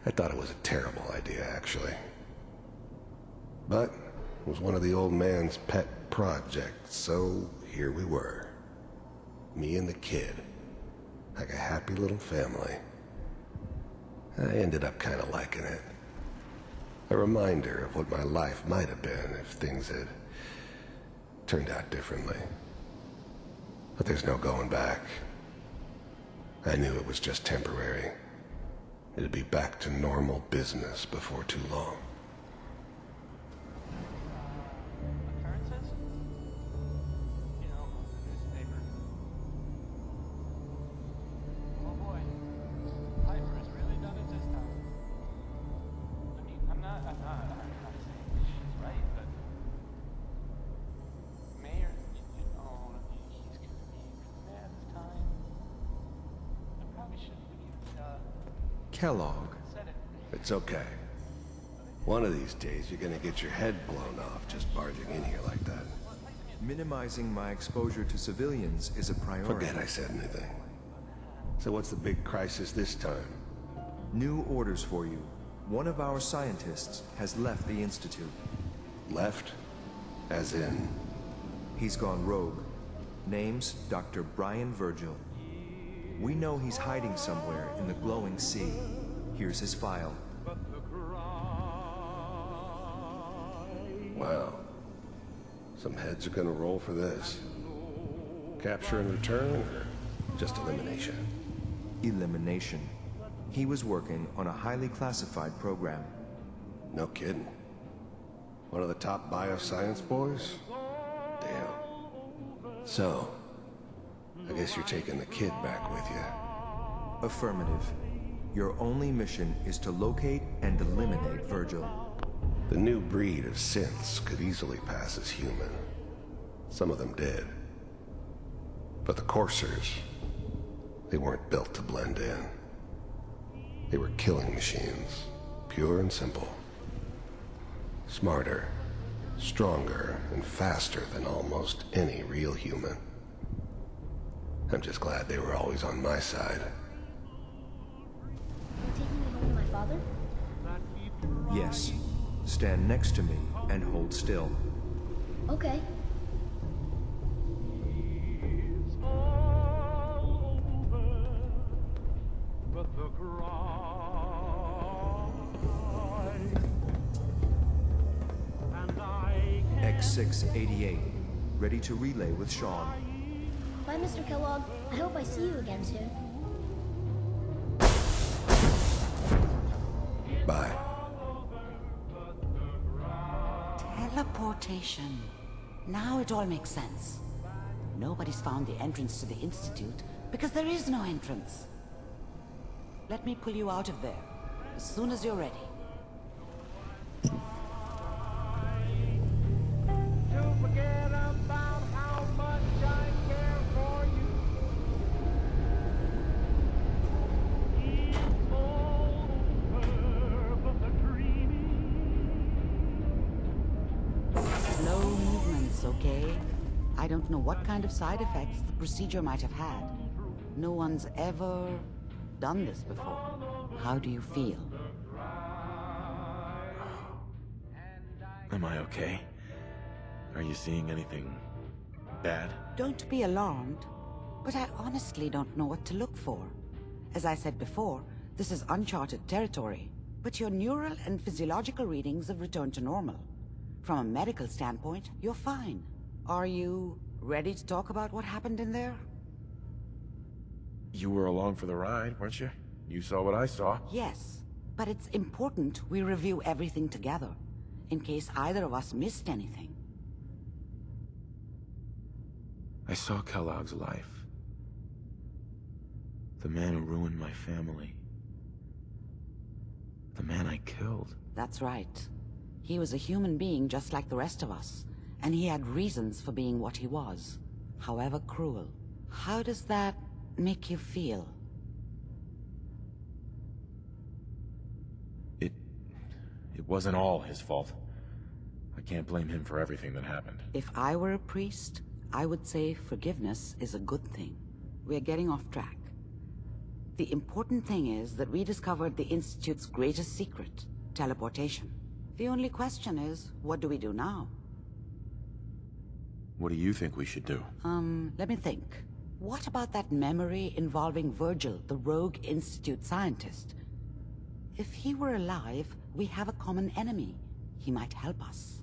I thought it was a terrible idea, actually. But it was one of the old man's pet projects, so here we were. Me and the kid. Like a happy little family. I ended up kind of liking it. A reminder of what my life might have been if things had turned out differently. But there's no going back. I knew it was just temporary. It'd be back to normal business before too long. Occurrences? You know, newspaper. Oh boy. Piper has really done it this time. I mean, I'm not saying she's right, but Mayor, he's gonna be mad this time. I probably shouldn't have Kellogg. It's okay. One of these days, you're gonna get your head blown off just barging in here like that. Minimizing my exposure to civilians is a priority. Forget I said anything. So what's the big crisis this time? New orders for you. One of our scientists has left the Institute. Left? As in? He's gone rogue. Name's Dr. Brian Virgil. We know he's hiding somewhere in the glowing sea. Here's his file. Wow. Some heads are gonna roll for this. Capture and return, or just elimination? Elimination. He was working on a highly classified program. No kidding. One of the top bioscience boys? Damn. So, I guess you're taking the kid back with you. Affirmative. Your only mission is to locate and eliminate Virgil. The new breed of synths could easily pass as human. Some of them did. But the coursers, they weren't built to blend in. They were killing machines, pure and simple. Smarter, stronger, and faster than almost any real human. I'm just glad they were always on my side. Taking me home to my father? Yes. Stand next to me and hold still. Okay. X688. Ready to relay with Sean. Bye, Mr. Kellogg. I hope I see you again soon. Bye. Teleportation. Now it all makes sense. Nobody's found the entrance to the Institute because there is no entrance. Let me pull you out of there as soon as you're ready. Slow movements, okay? I don't know what kind of side effects the procedure might have had. No one's ever done this before. How do you feel? Am I okay? Are you seeing anything bad? Don't be alarmed, but I honestly don't know what to look for. As I said before, this is uncharted territory, but your neural and physiological readings have returned to normal. From a medical standpoint, you're fine. Are you ready to talk about what happened in there? You were along for the ride, weren't you? You saw what I saw. Yes, but it's important we review everything together, in case either of us missed anything. I saw Kellogg's life. The man who ruined my family. The man I killed. That's right. He was a human being just like the rest of us, and he had reasons for being what he was, however cruel. How does that make you feel? It wasn't all his fault. I can't blame him for everything that happened. If I were a priest, I would say forgiveness is a good thing. We're getting off track. The important thing is that we discovered the Institute's greatest secret, teleportation. The only question is, what do we do now? What do you think we should do? Let me think. What about that memory involving Virgil, the rogue Institute scientist? If he were alive, we have a common enemy. He might help us.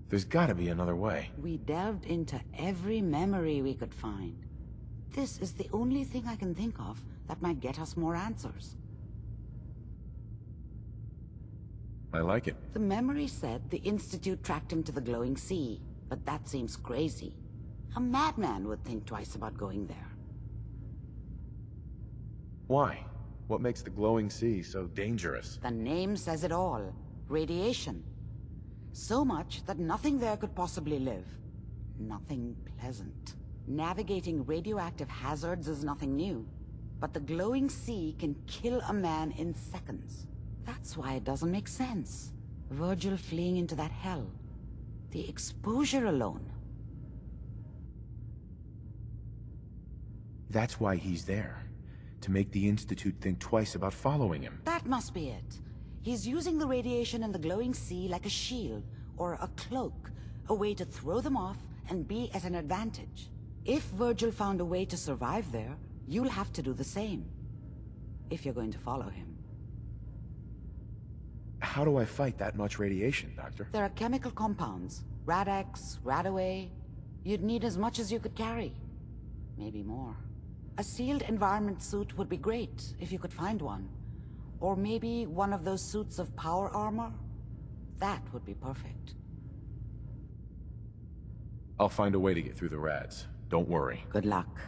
There's gotta be another way. We delved into every memory we could find. This is the only thing I can think of that might get us more answers. I like it. The memory said the Institute tracked him to the glowing sea, but that seems crazy. A madman would think twice about going there. Why? What makes the glowing sea so dangerous? The name says it all. Radiation. So much that nothing there could possibly live. Nothing pleasant. Navigating radioactive hazards is nothing new, but the glowing sea can kill a man in seconds. That's why it doesn't make sense. Virgil fleeing into that hell. The exposure alone. That's why he's there. To make the Institute think twice about following him. That must be it. He's using the radiation in the glowing sea like a shield, or a cloak, a way to throw them off and be at an advantage. If Virgil found a way to survive there, you'll have to do the same. If you're going to follow him. How do I fight that much radiation, Doctor? There are chemical compounds. Rad-X, Radaway. You'd need as much as you could carry. Maybe more. A sealed environment suit would be great, if you could find one. Or maybe one of those suits of power armor? That would be perfect. I'll find a way to get through the rads. Don't worry. Good luck.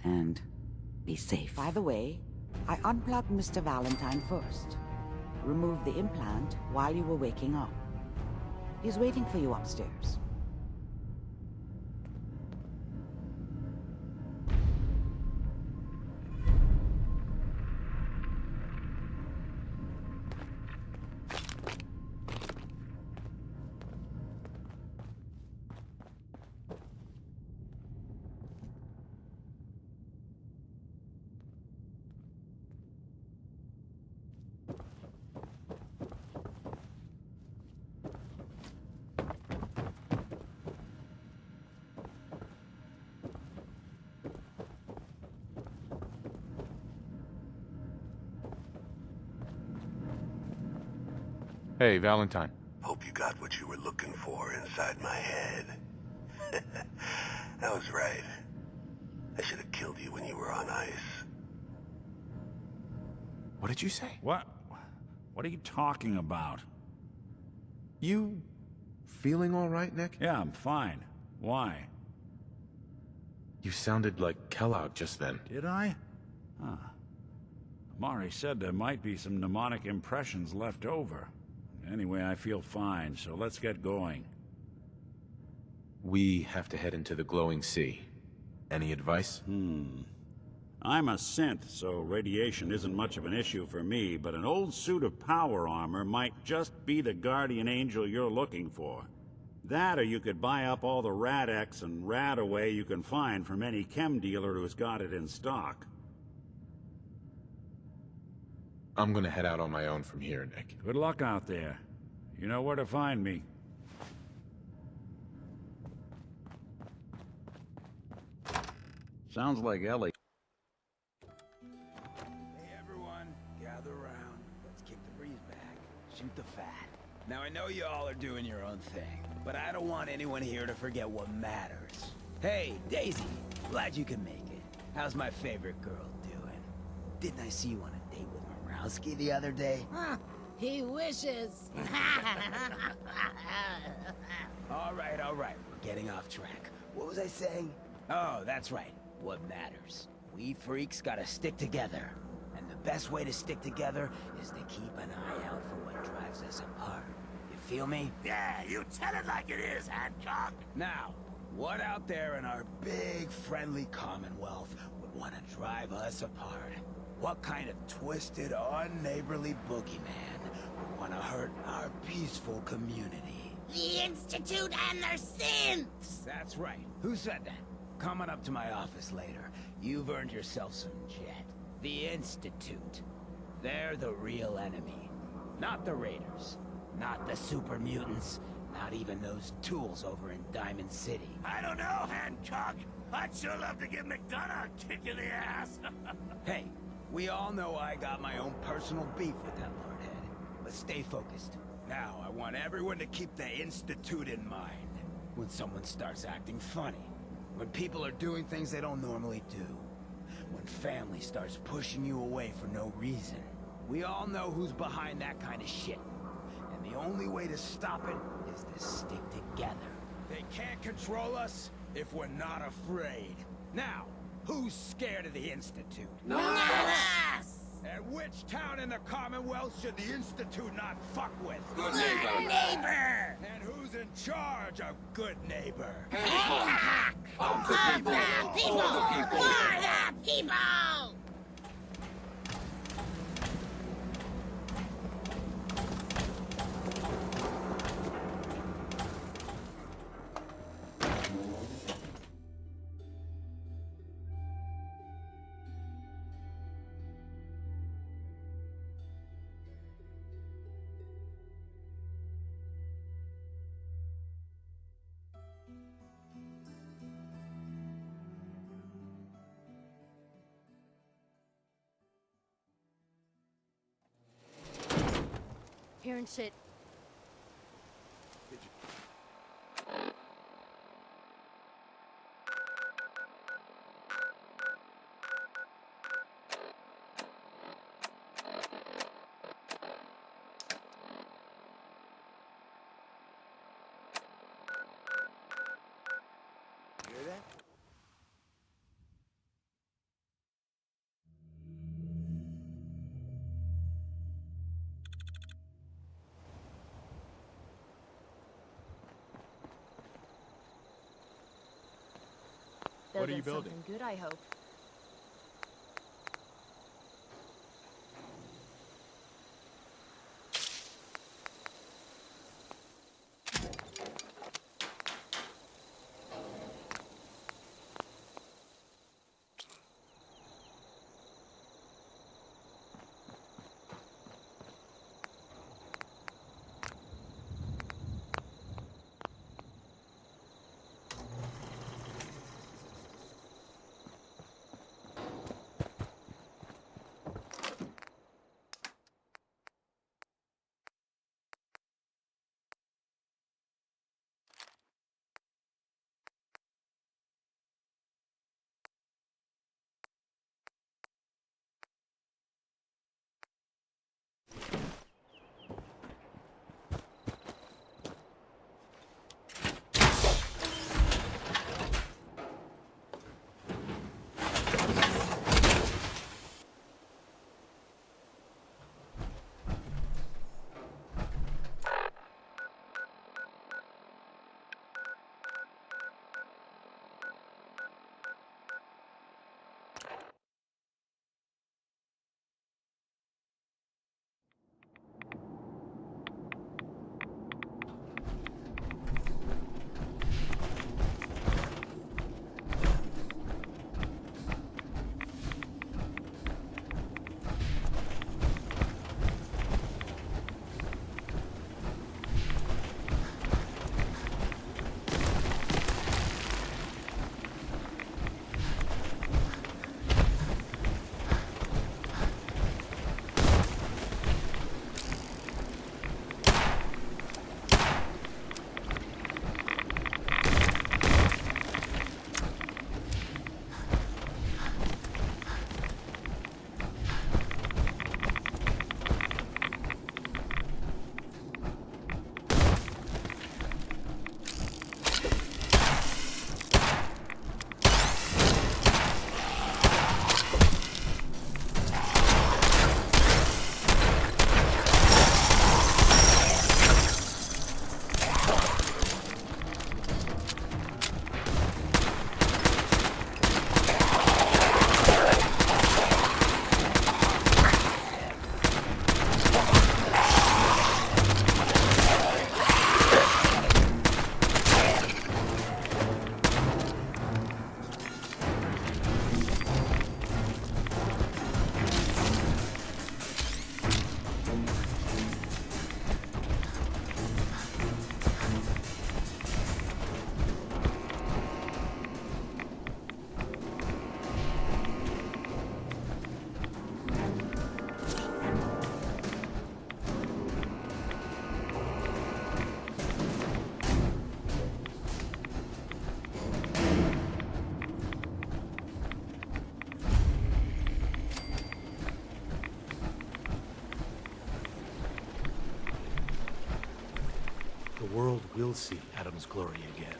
And be safe. By the way, I unplugged Mr. Valentine first. Removed the implant while you were waking up. He's waiting for you upstairs. Hey, Valentine. Hope you got what you were looking for inside my head. I was right. I should have killed you when you were on ice. What did you say? What are you talking about? You feeling all right, Nick? Yeah, I'm fine. Why? You sounded like Kellogg just then. Did I? Huh. Amari said there might be some mnemonic impressions left over. Anyway, I feel fine, so let's get going. We have to head into the glowing sea. Any advice? I'm a synth, so radiation isn't much of an issue for me, but an old suit of power armor might just be the guardian angel you're looking for. That, or you could buy up all the Rad-X and Radaway you can find from any chem dealer who's got it in stock. I'm gonna head out on my own from here, Nick. Good luck out there. You know where to find me. Sounds like Ellie. Hey everyone, gather around. Let's kick the breeze back. Shoot the fat. Now I know you all are doing your own thing, but I don't want anyone here to forget what matters. Hey, Daisy, glad you can make it. How's my favorite girl doing? Didn't I see you on a date with Morowski the other day? Huh, he wishes. All right, we're getting off track. What was I saying? Oh, that's right. What matters. We freaks gotta stick together. And the best way to stick together is to keep an eye out for what drives us apart. You feel me? Yeah, you tell it like it is, Hancock. Now, what out there in our big, friendly Commonwealth would want to drive us apart? What kind of twisted, unneighborly boogeyman would want to hurt our peaceful community? The Institute and their sins! That's right. Who said that? Coming up to my office later, you've earned yourself some jet. The Institute. They're the real enemy. Not the Raiders. Not the super mutants. Not even those tools over in Diamond City. I don't know, Hancock. I'd sure love to give McDonough a kick in the ass. Hey, we all know I got my own personal beef with that lordhead. But stay focused. Now, I want everyone to keep the Institute in mind. When someone starts acting funny. When people are doing things they don't normally do. When family starts pushing you away for no reason. We all know who's behind that kind of shit. And the only way to stop it is to stick together. They can't control us if we're not afraid. Now, who's scared of the Institute? Not us! And which town in the Commonwealth should the Institute not fuck with? Good neighbor! And who's in charge of good neighbor? Hancock! Of the people! For the people! Hearing shit. Hear that? What are you building? Something good, I hope. we'll see Adam's glory again.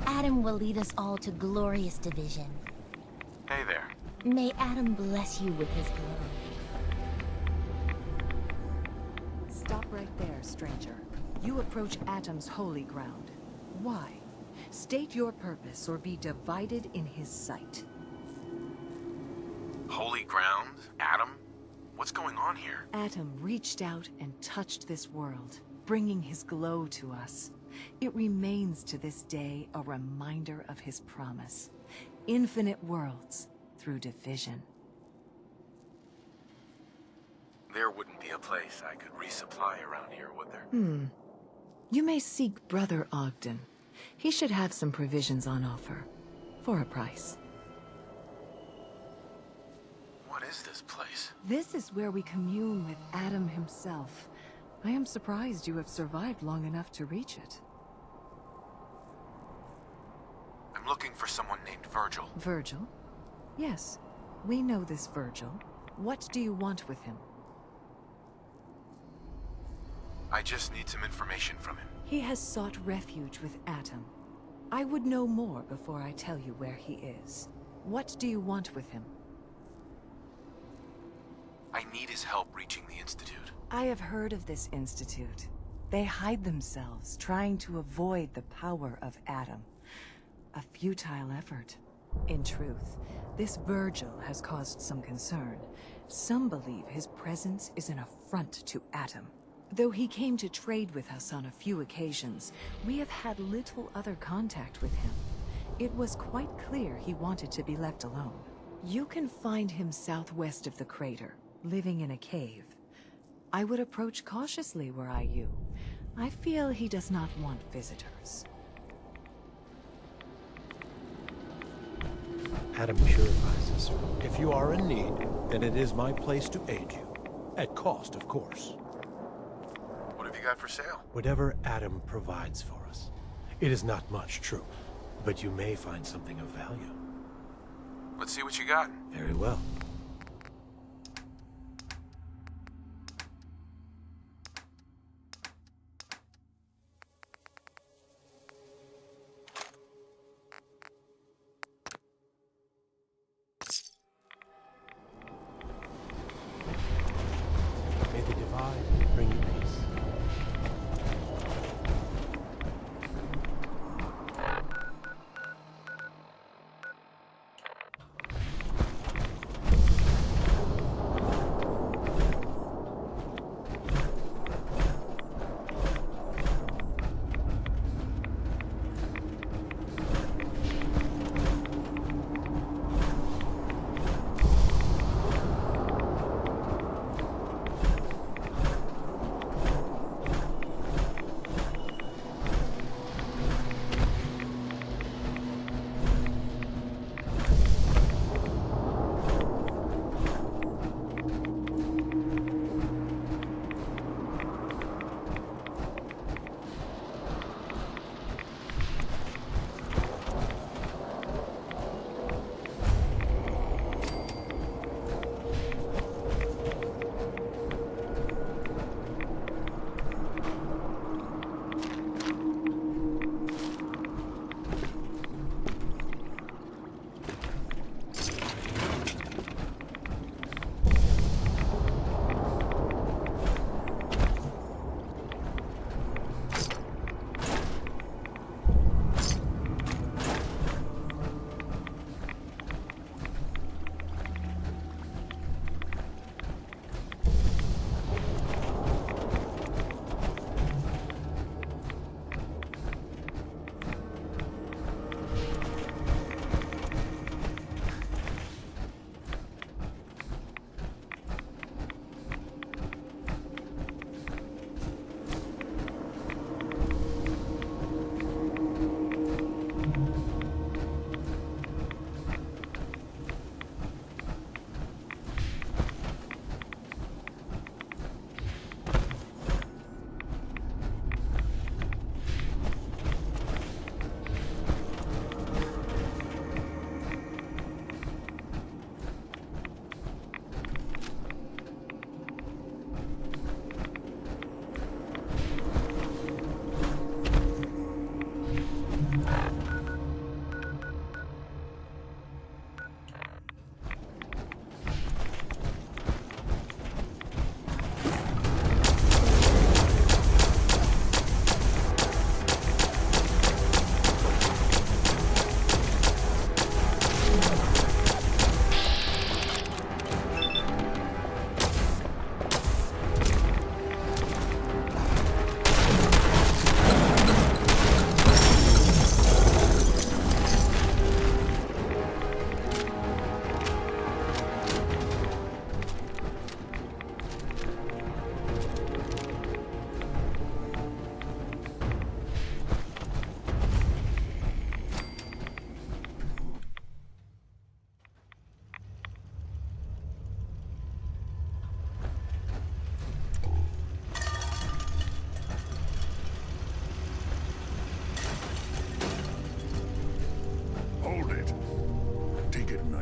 Adam will lead us all to glorious division. Hey there. May Adam bless you with his glory. Stop right there, stranger. You approach Atom's holy ground. Why? State your purpose or be divided in his sight. Holy ground? Adam? What's going on here? Atom reached out and touched this world, bringing his glow to us. It remains to this day a reminder of his promise. Infinite worlds through division. There wouldn't be a place I could resupply around here, would there? You may seek Brother Ogden. He should have some provisions on offer. For a price. What is this place? This is where we commune with Adam himself. I am surprised you have survived long enough to reach it. I'm looking for someone named Virgil. Virgil? Yes, we know this Virgil. What do you want with him? I just need some information from him. He has sought refuge with Atom. I would know more before I tell you where he is. What do you want with him? I need his help reaching the Institute. I have heard of this institute. They hide themselves, trying to avoid the power of Adam. A futile effort. In truth, this Virgil has caused some concern. Some believe his presence is an affront to Adam. Though he came to trade with us on a few occasions, we have had little other contact with him. It was quite clear he wanted to be left alone. You can find him southwest of the crater, living in a cave. I would approach cautiously were I you. I feel he does not want visitors. Adam purifies us. If you are in need, then it is my place to aid you. At cost, of course. What have you got for sale? Whatever Adam provides for us. It is not much, true, but you may find something of value. Let's see what you got. Very well. May the divide bring you peace.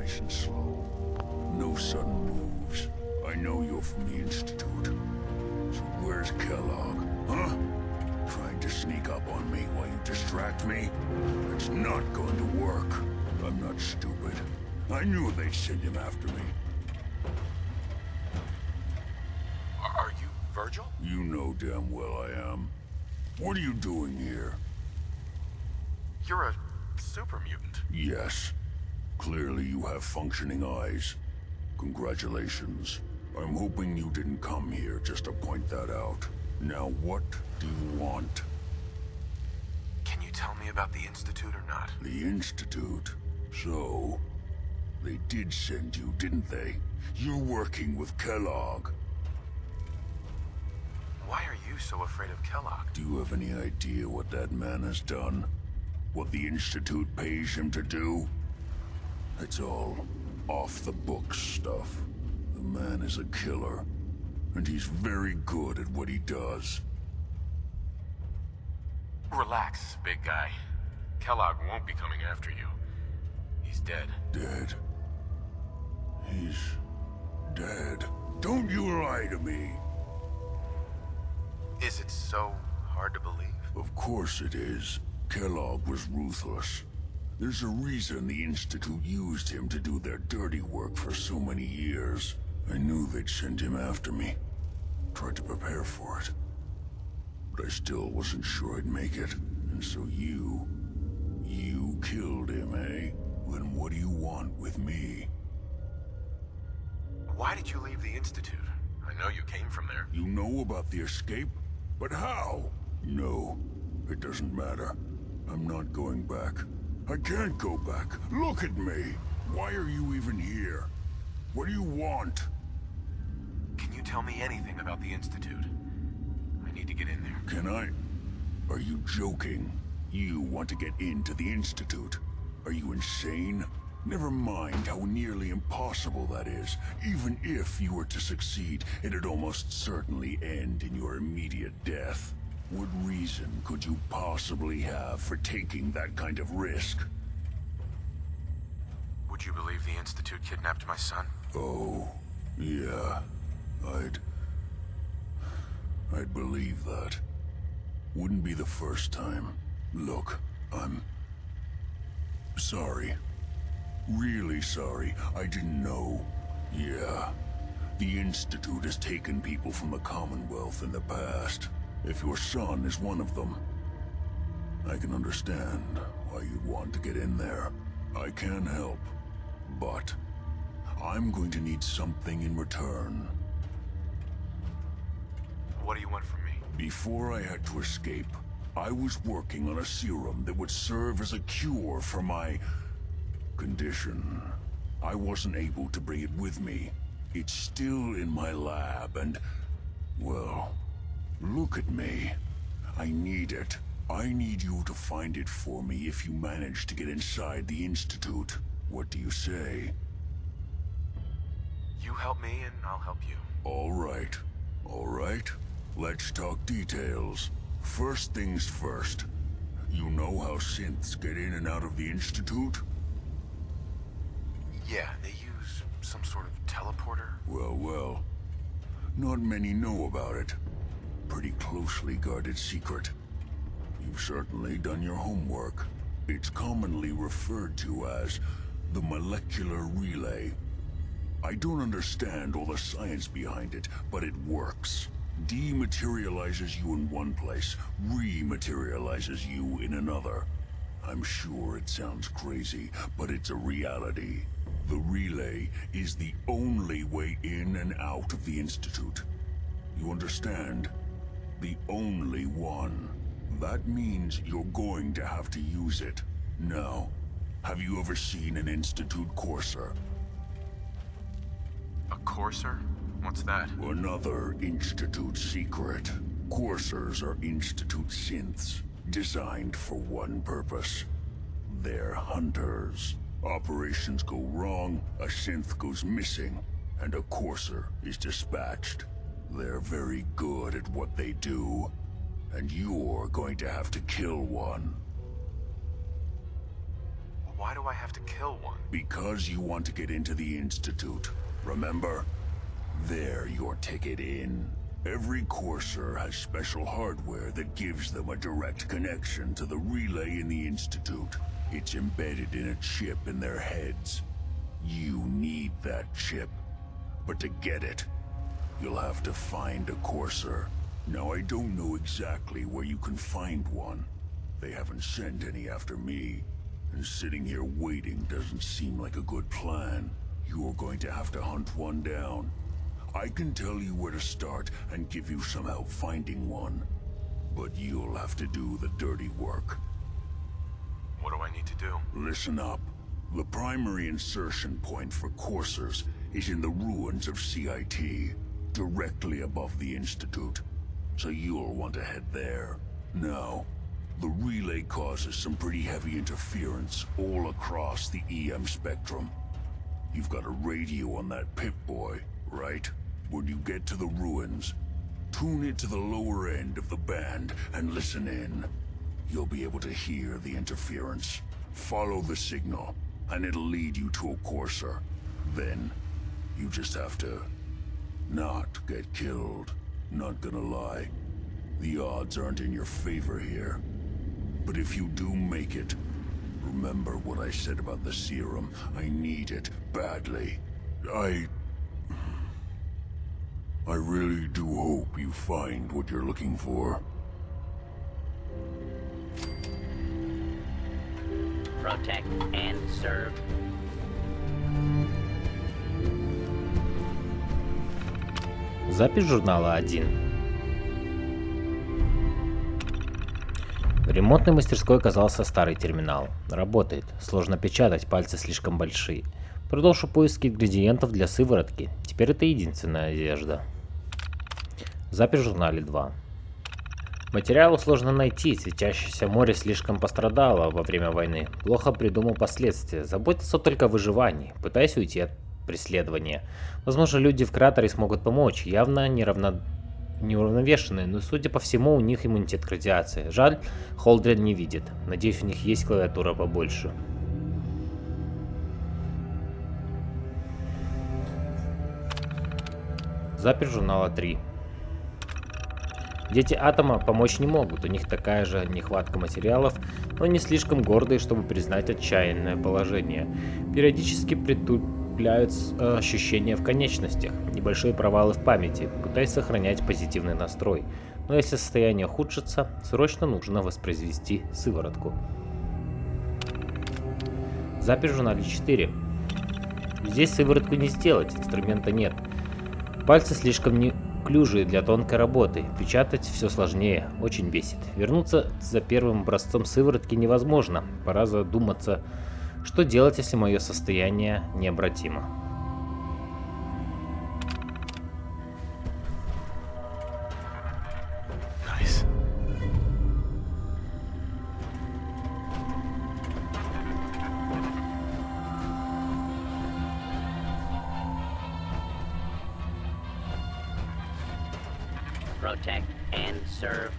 nice and slow. No sudden moves. I know you're from the Institute. So where's Kellogg, huh? Trying to sneak up on me while you distract me? It's not going to work. I'm not stupid. I knew they'd send him after me. Are you Virgil? You know damn well I am. What are you doing here? You're a super mutant. Yes. Clearly you have functioning eyes. Congratulations. I'm hoping you didn't come here just to point that out. Now what do you want? Can you tell me about the Institute or not? The Institute? So, they did send you, didn't they? You're working with Kellogg. Why are you so afraid of Kellogg? Do you have any idea what that man has done? What the Institute pays him to do? It's all off-the-books stuff. The man is a killer, and he's very good at what he does. Relax, big guy. Kellogg won't be coming after you. He's dead. Dead? He's dead. Don't you lie to me! Is it so hard to believe? Of course it is. Kellogg was ruthless. There's a reason the Institute used him to do their dirty work for so many years. I knew they'd send him after me. Tried to prepare for it. But I still wasn't sure I'd make it. And so you killed him, eh? Then what do you want with me? Why did you leave the Institute? I know you came from there. You know about the escape? But how? No, it doesn't matter. I'm not going back. I can't go back. Look at me. Why are you even here? What do you want? Can you tell me anything about the Institute? I need to get in there. Can I? Are you joking? You want to get into the Institute? Are you insane? Never mind how nearly impossible that is. Even if you were to succeed, it'd almost certainly end in your immediate death. What reason could you possibly have for taking that kind of risk? Would you believe the Institute kidnapped my son? Oh, yeah. I'd believe that. Wouldn't be the first time. Look, I'm sorry. Really sorry. I didn't know. Yeah. The Institute has taken people from the Commonwealth in the past. If your son is one of them, I can understand why you'd want to get in there. I can help, but I'm going to need something in return. What do you want from me? Before I had to escape, I was working on a serum that would serve as a cure for my condition. I wasn't able to bring it with me. It's still in my lab and, well, look at me. I need it. I need you to find it for me if you manage to get inside the Institute. What do you say? You help me and I'll help you. All right. All right. Let's talk details. First things first. You know how synths get in and out of the Institute? Yeah, they use some sort of teleporter. Well. Not many know about it. Pretty closely guarded secret. You've certainly done your homework. It's commonly referred to as the molecular relay. I don't understand all the science behind it, but it works. Dematerializes you in one place, rematerializes you in another. I'm sure it sounds crazy, but it's a reality. The relay is the only way in and out of the Institute. You understand? The only one. That means you're going to have to use it. Now, have you ever seen an Institute courser? A courser? What's that? Another Institute secret. Coursers are Institute synths, designed for one purpose. They're hunters. Operations go wrong, a synth goes missing, and a courser is dispatched. They're very good at what they do, and you're going to have to kill one. Why do I have to kill one? Because you want to get into the Institute. Remember? They're your ticket in. Every courser has special hardware that gives them a direct connection to the relay in the Institute. It's embedded in a chip in their heads. You need that chip. But to get it, you'll have to find a courser. Now, I don't know exactly where you can find one. They haven't sent any after me. And sitting here waiting doesn't seem like a good plan. You're going to have to hunt one down. I can tell you where to start and give you some help finding one. But you'll have to do the dirty work. What do I need to do? Listen up. The primary insertion point for coursers is in the ruins of CIT, directly above the Institute. So you'll want to head there. Now, the relay causes some pretty heavy interference all across the EM spectrum. You've got a radio on that Pip-Boy, right? When you get to the ruins, tune it to the lower end of the band and listen in. You'll be able to hear the interference. Follow the signal, and it'll lead you to a courser. Then, you just have to not get killed. Not gonna lie, the odds aren't in your favor here. But if you do make it, remember what I said about the serum. I need it badly. I really do hope you find what you're looking for. Protect and serve. Запись журнала 1. В ремонтной мастерской оказался старый терминал. Работает. Сложно печатать, пальцы слишком большие. Продолжу поиски ингредиентов для сыворотки. Теперь это единственная надежда. Запись в журнале 2. Материалы сложно найти, светящееся море слишком пострадало во время войны. Плохо придумал последствия, заботится только о выживании, пытаясь уйти от преследования. Возможно, люди в кратере смогут помочь, явно неуравновешенные, но судя по всему у них иммунитет к радиации. Жаль, Холдрен не видит, надеюсь у них есть клавиатура побольше. Запись журнала 3. Дети Атома помочь не могут, у них такая же нехватка материалов, но не слишком гордые, чтобы признать отчаянное положение. Периодически притупляют ощущения в конечностях, небольшие провалы в памяти, пытаясь сохранять позитивный настрой. Но если состояние ухудшится, срочно нужно воспроизвести сыворотку. Запись в журнале 4. Здесь сыворотку не сделать, инструмента нет. Пальцы слишком неуклюжие для тонкой работы, печатать все сложнее, очень бесит. Вернуться за первым образцом сыворотки невозможно, пора задуматься, что делать, если мое состояние необратимо. Nice. Protect and serve.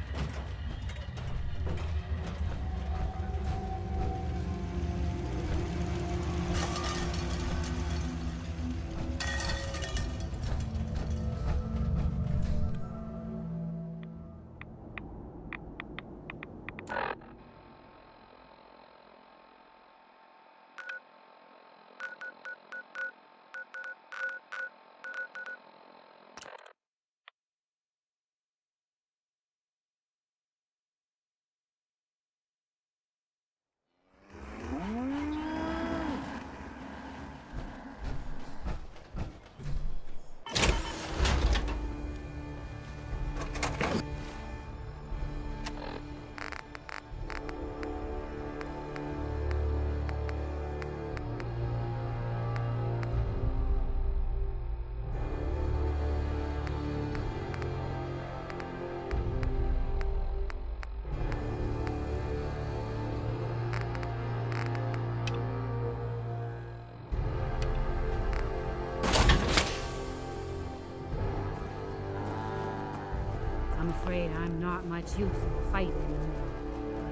I'm afraid I'm not much use in a fight anymore.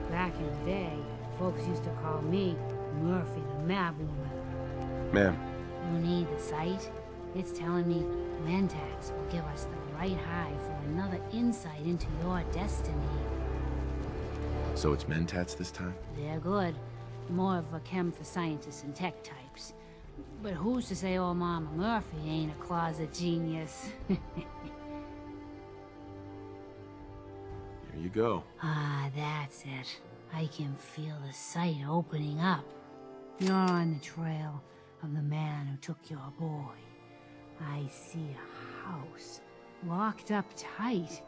Back in the day, folks used to call me Murphy, the mad woman. Ma'am, You need the site? It's telling me Mentats will give us the right high for another insight into your destiny. so it's Mentats this time? They're good. More of a chem for scientists and tech types. But who's to say old Mama Murphy ain't a closet genius? Here you go. Ah, that's it. I can feel the sight opening up. You're on the trail of the man who took your boy. I see a house, locked up tight.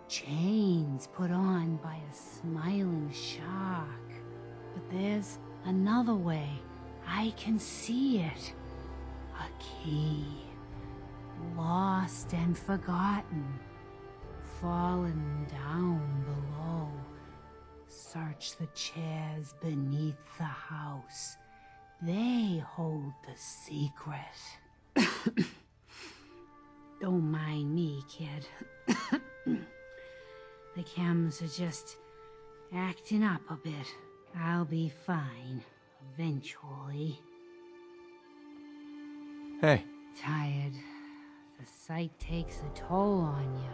Chains put on by a smiling shark. But there's another way. I can see it. A key. Lost and forgotten. Fallen down below. Search the chairs beneath the house. They hold the secret. Don't mind me, kid. The chems are just acting up a bit. I'll be fine, eventually. Hey. Tired. The sight takes a toll on you.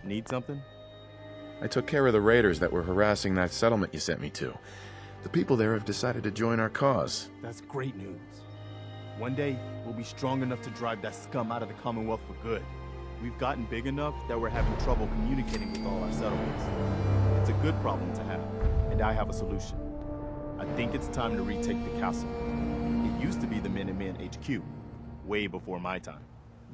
Need something? I took care of the raiders that were harassing that settlement you sent me to. The people there have decided to join our cause. That's great news. One day, we'll be strong enough to drive that scum out of the Commonwealth for good. We've gotten big enough that we're having trouble communicating with all our settlements. It's a good problem to have, and I have a solution. I think it's time to retake the castle. It used to be the Minutemen HQ, way before my time.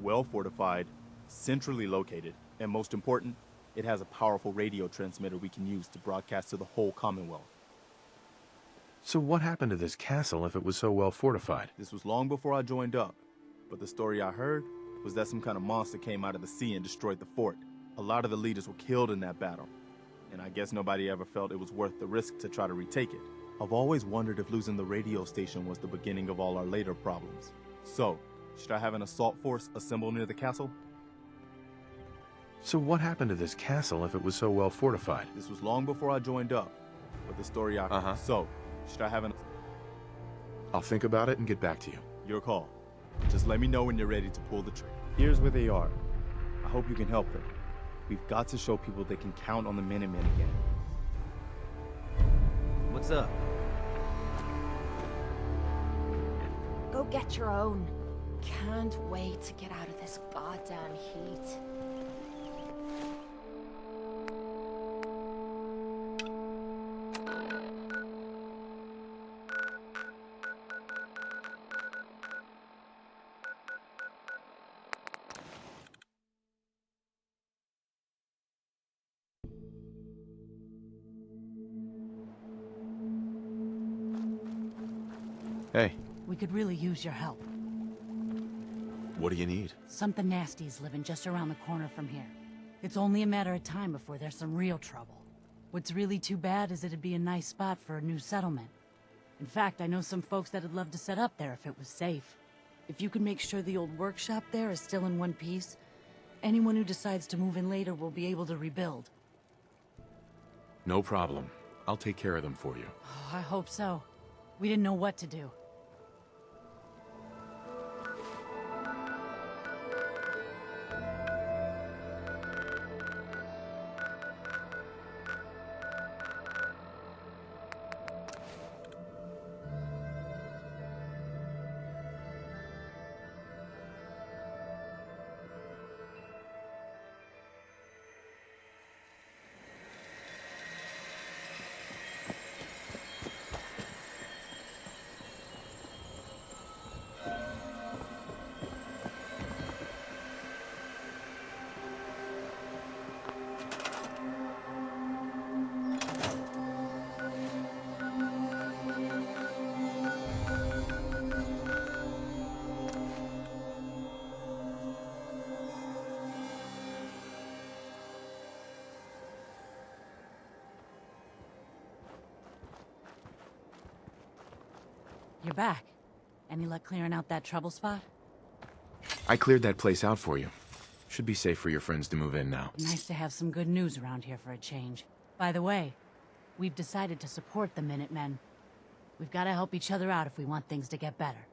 Well fortified, centrally located, and most important, it has a powerful radio transmitter we can use to broadcast to the whole Commonwealth. So what happened to this castle if it was so well fortified? This was long before I joined up, but the story I heard was that some kind of monster came out of the sea and destroyed the fort. A lot of the leaders were killed in that battle, and I guess nobody ever felt it was worth the risk to try to retake it. I've always wondered if losing the radio station was the beginning of all our later problems. So, should I have an assault force assemble near the castle? So what happened to this castle if it was so well fortified? This was long before I joined up, but the story I heard. So, should I have an... I'll think about it and get back to you. Your call. Just let me know when you're ready to pull the trigger. Here's where they are. I hope you can help them. We've got to show people they can count on the Minutemen again. What's up? Go get your own. Can't wait to get out of this goddamn heat. Hey. We could really use your help. What do you need? Something nasty's living just around the corner from here. It's only a matter of time before there's some real trouble. What's really too bad is it'd be a nice spot for a new settlement. In fact, I know some folks that'd love to set up there if it was safe. If you can make sure the old workshop there is still in one piece, anyone who decides to move in later will be able to rebuild. No problem. I'll take care of them for you. Oh, I hope so. We didn't know what to do. You're back. Any luck clearing out that trouble spot? I cleared that place out for you. Should be safe for your friends to move in now. Nice to have some good news around here for a change. By the way, we've decided to support the Minutemen. We've got to help each other out if we want things to get better.